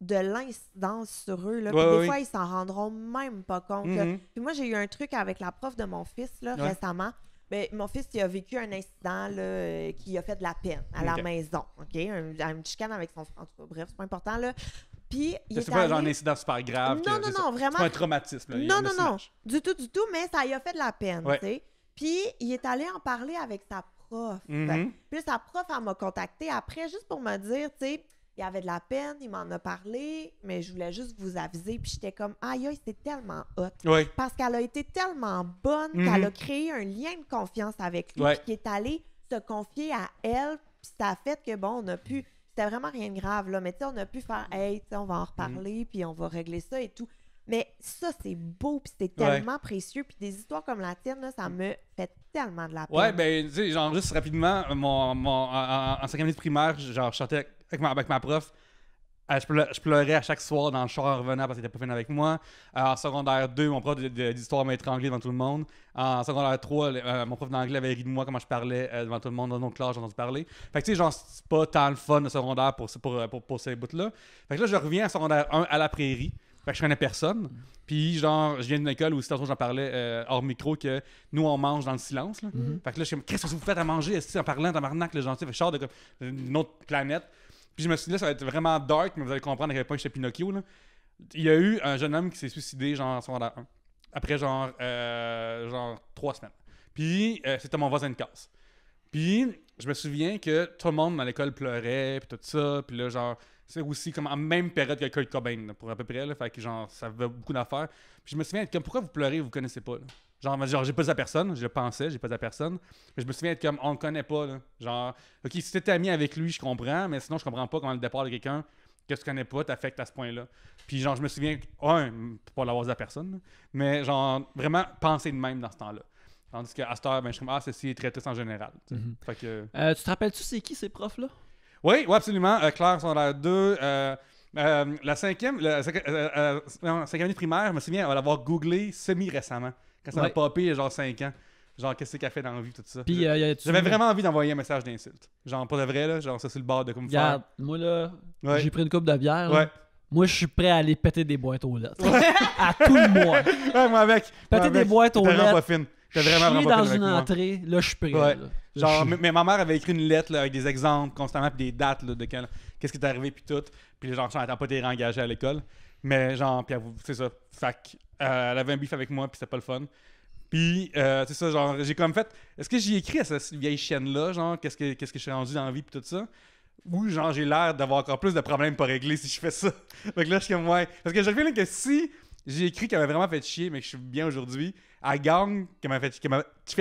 de l'incidence sur eux, là. Puis Ouais, des fois, ils s'en rendront même pas compte, là. Mhm. Puis moi, j'ai eu un truc avec la prof de mon fils, là, Ouais. récemment. Ben, mon fils, il a vécu un incident là, qui a fait de la peine à la Ok. maison, OK? Une chicane avec son frère. En tout cas, bref, c'est pas important, là. Puis, il C'est est pas genre un allé... incident super grave. Non, que- non, c'est non, ça. vraiment. C'est pas un traumatisme. Là. Il y a Non, un non, non. snatch. Du tout, mais ça y a fait de la peine, Ouais. tu sais. Puis, il est allé en parler avec sa prof. Mhm. Puis, sa prof, elle m'a contacté après juste pour me dire, tu sais, il y avait de la peine, il m'en a parlé, mais je voulais juste vous aviser. Puis, j'étais comme, aïe, aïe, c'est tellement hot. Ouais. Parce qu'elle a été tellement bonne Mhm. qu'elle a créé un lien de confiance avec lui, Ouais. puis qui est allé se confier à elle, puis ça a fait que, bon, on a pu... C'était vraiment rien de grave, là, mais tu sais, on a pu faire « Hey, tu sais, on va en reparler, puis on va régler ça et tout. » Mais ça, c'est beau, puis c'est Ouais. tellement précieux, puis des histoires comme la tienne, là, ça me fait tellement de la peine. Ouais, ben, tu sais, genre, juste rapidement, en 5e année de primaire, genre, je sortais avec ma prof. Je pleurais à chaque soir dans le char en revenant parce qu'elle était pas fine avec moi. En secondaire 2, mon prof d'histoire m'a étranglé devant tout le monde. En secondaire 3, mon prof d'anglais avait ri de moi comment je parlais devant tout le monde dans notre classe, j'ai entendu parler. Fait que tu sais, genre, c'est pas tant le fun de secondaire pour ces bouts-là. Fait que là, je reviens en secondaire 1 à la prairie. Fait que je connais personne. Puis, genre, je viens d'une école où, si tantôt j'en parlais hors micro, que nous, on mange dans le silence. Là. Fait que là, je suis comme, qu'est-ce que vous faites à manger en parlant, tabarnak, le gentil? Fait que je sors d'une autre planète. Puis je me suis dit, là, ça va être vraiment dark, mais vous allez comprendre à quel point j'étais Pinocchio. Là. Il y a eu un jeune homme qui s'est suicidé, genre, en secondaire 1. Après, genre 3 semaines. Puis, c'était mon voisin de classe. Puis, je me souviens que tout le monde dans l'école pleurait, puis tout ça. Puis là, genre, c'est aussi comme en même période que Kurt Cobain, là, pour à peu près. Là, fait que, genre, ça avait beaucoup d'affaires. Puis je me souviens, comme, pourquoi vous pleurez, vous connaissez pas, là? Genre, j'ai pas dit à personne, je le pensais, j'ai pas dit à personne. Mais je me souviens être comme, on le connaît pas, là. Genre, ok, si t'étais ami avec lui, je comprends, mais sinon, je comprends pas comment le départ de quelqu'un que tu connais pas t'affecte à ce point-là. Puis genre, je me souviens, pour pas l'avoir dit à personne, là, mais genre, vraiment penser de même dans ce temps-là. Tandis qu'à cette heure, ben, je suis comme, ceci est traité en général. Fait que... Tu te rappelles-tu c'est qui ces profs-là? Oui, absolument. Claire, secondaire 2. La cinquième année primaire, je me souviens, elle va l'avoir googlé semi-récemment. Quand ça m'a popé, il y a genre 5 ans. Genre, qu'est-ce qu'elle fait dans la vie, tout ça. Puis, j'avais vraiment envie d'envoyer un message d'insulte. Genre, pas de vrai, là. Genre, ça, c'est le bord de comme Regarde, moi, là, Ouais. j'ai pris une coupe de bière. Ouais. Là. Moi, je suis prêt à aller péter des boîtes aux lettres. À tout le mois. Ouais, moi avec. Péter des boîtes aux T'es vraiment lettres. pas fine. T'es vraiment Chier pas dans fine avec une moi. entrée, là, je suis prêt. Ouais. Là. Genre, mais ma mère avait écrit une lettre là, avec des exemples constamment, puis des dates là, de qu'est-ce qui est arrivé, puis tout. Puis genre, elle n'a pas été réengagée à l'école. Mais genre, puis c'est ça. Fait elle avait un beef avec moi, puis c'était pas le fun. Puis, c'est ça, genre, j'ai comme fait. Est-ce que j'y écris à cette vieille chienne-là, genre, qu'est-ce que je suis rendu dans la vie, puis tout ça? Ou, genre, j'ai l'air d'avoir encore plus de problèmes pas réglés si je fais ça. Donc là, je suis comme, ouais. Parce que je feel que si j'ai écrit qu'elle m'a vraiment fait chier, mais que je suis bien aujourd'hui, à gang, qu'elle m'a fait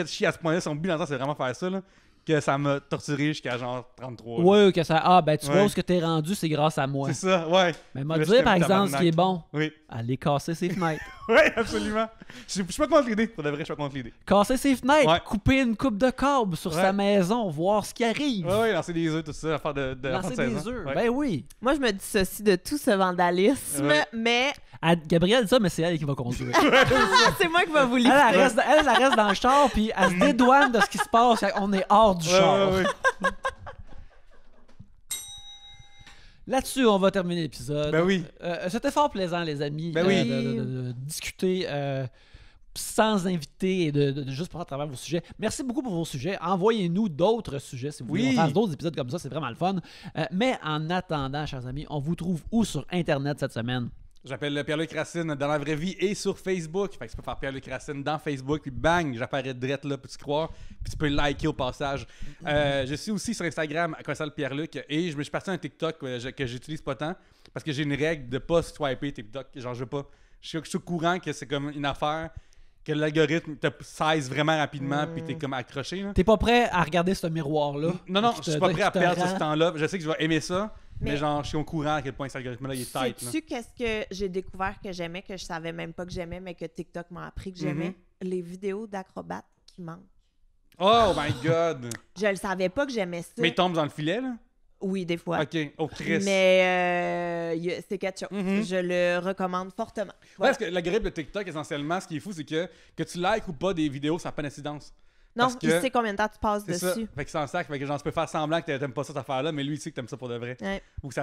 chier à ce point-là, son but dans le temps, c'est vraiment faire ça, là. Que ça m'a torturé jusqu'à genre 33. Ouais, que ça. Ah, ben, tu vois Ouais. où ce que t'es rendu, c'est grâce à moi. C'est ça, ouais. Mais m'a Là, dit, je par t'aime, exemple, ce qui est bon, Oui. aller casser ses fenêtres. Oui, absolument. Je suis pas contre l'idée. Pour de vrai, je suis pas contre l'idée. Casser ses fenêtres, Ouais. couper une coupe de câble sur Ouais. sa maison, voir ce qui arrive. Ouais, lancer des œufs, tout ça, affaire de Lancer affaire de 16 des ans. œufs. Ouais. Ben oui. Moi, je me dissocie de tout ce vandalisme, Ouais. mais Gabrielle dit ça, mais c'est elle qui va conduire. c'est moi qui vais vous Elle, livrer. elle reste dans le char, puis elle se dédouane de ce qui se passe. On est hors du char. Ouais. Là-dessus, on va terminer l'épisode. Ben oui. C'était fort plaisant, les amis, Ben oui. de discuter sans invité et de juste passer à travers vos sujets. Merci beaucoup pour vos sujets. Envoyez-nous d'autres sujets si vous voulez Oui. qu'on fasse d'autres épisodes comme ça. C'est vraiment le fun. Mais en attendant, chers amis, on vous trouve où sur Internet cette semaine? J'appelle Pierre-Luc Racine dans la vraie vie et sur Facebook. Fait que tu peux faire Pierre-Luc Racine dans Facebook, puis bang, j'apparais direct là, peux-tu croire? Puis tu peux liker au passage. Je suis aussi sur Instagram, à ça Pierre-Luc, et je me suis parti un TikTok que j'utilise pas tant, parce que j'ai une règle de pas swiper TikTok. Genre, je veux pas. Je suis au courant que c'est comme une affaire que l'algorithme te size vraiment rapidement, puis t'es comme accroché. Là. T'es pas prêt à regarder ce miroir-là? Non, je suis pas prêt à perdre rend... ce temps-là. Je sais que je vais aimer ça, mais Mais- genre, je suis au courant à quel point cet algorithme-là, il est tight. là. Sais-tu qu'est-ce que j'ai découvert que j'aimais, que je savais même pas que j'aimais, mais que TikTok m'a appris que j'aimais? Les vidéos d'acrobates qui manquent. Oh my god! Je le savais pas que j'aimais ça. Mais il tombe dans le filet, là? Oui, des fois. Ok, oh Chris. Mais c'est quelque chose. Mhm. Je le recommande fortement. Ouais, Voilà. parce que l'algorithme de TikTok, essentiellement, ce qui est fou, c'est que tu likes ou pas des vidéos, ça n'a pas d'incidence. Non, parce que- il sait combien de temps tu passes C'est ça. dessus. Fait que c'est en sac. Fait que genre, tu peux faire semblant que t'aimes pas ça, cette affaire-là, mais lui, il sait que t'aimes ça pour de vrai. Ouais. Ou que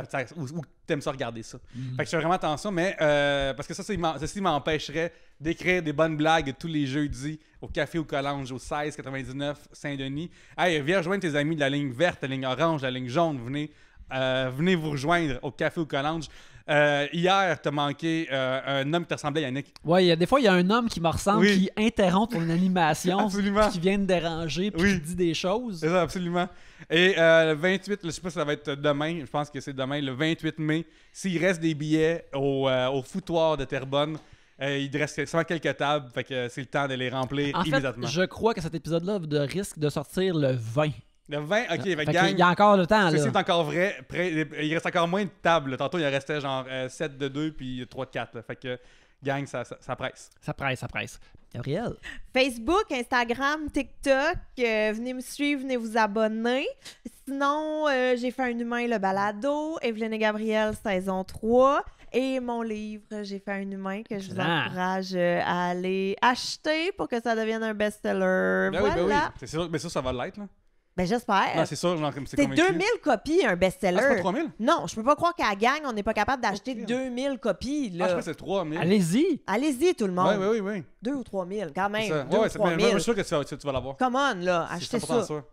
ou que t'aimes ça regarder ça. Mhm. Fait que je fais vraiment attention, mais parce que ceci m'empêcherait d'écrire des bonnes blagues tous les jeudis au Café au Collange, au 1699 Saint-Denis. Hey, viens rejoindre tes amis de la ligne verte, la ligne orange, la ligne jaune. Venez vous rejoindre au Café au Collange. Hier, t'as manqué un homme qui te ressemblait à Yannick. Ouais, des fois, il y a un homme qui me ressemble, Oui. qui interrompt ton animation, Absolument. qui vient te déranger, puis Oui. qui dit des choses. C'est ça, absolument. Et le 28, je sais pas si ça va être demain, je pense que c'est demain, le 28 mai, s'il reste des billets au foutoir de Terrebonne, il reste seulement quelques tables, fait que c'est le temps de les remplir En fait, immédiatement. je crois que cet épisode-là risque de sortir le 20. Le 20, ok, Fait gang, qu'il y a encore le temps, ceci là. est encore vrai, il reste encore moins de tables. Tantôt, il en restait genre 7 de 2 puis 3 de 4. Fait que, gang, ça presse. Ça presse. Gabriel? Facebook, Instagram, TikTok. Venez me suivre, venez vous abonner. Sinon, j'ai fait un humain, le balado. Evelyne et Gabriel, saison 3. Et mon livre, j'ai fait un humain que je vous Excellent. encourage à aller acheter pour que ça devienne un best-seller. Ben voilà. oui, ben oui. C'est sûr, mais ça va l'être, là. Ben, j'espère. Non, c'est sûr, genre, c'est C'est convaincu. 2000 copies, un Ah, best-seller. c'est pas 3000? Non, je peux pas croire qu'à la gang, on n'est pas capable d'acheter Ok. 2000 copies. Ah, Là. je crois que c'est 3000. Allez-y! Allez-y, tout le monde. Oui. 2 ou 3000, quand C'est ça. même. 2 ou Mais 3000. je suis sûr que tu vas l'avoir. Come on, là, C'est achetez 100% ça. sûr.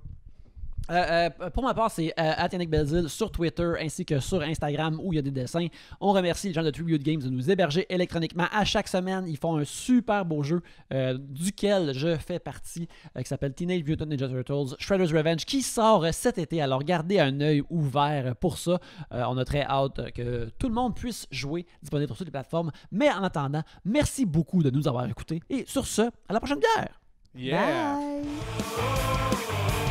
Pour ma part, c'est Yannick Belzil sur Twitter ainsi que sur Instagram où il y a des dessins. On remercie les gens de Tribute Games de nous héberger électroniquement à chaque semaine. Ils font un super beau jeu duquel je fais partie qui s'appelle Teenage Mutant Ninja Turtles Shredder's Revenge qui sort cet été. Alors gardez un œil ouvert pour ça. On a très hâte que tout le monde puisse jouer, disponible sur toutes les plateformes. Mais en attendant, merci beaucoup de nous avoir écoutés. Et sur ce, à la prochaine bière! Yeah! Bye.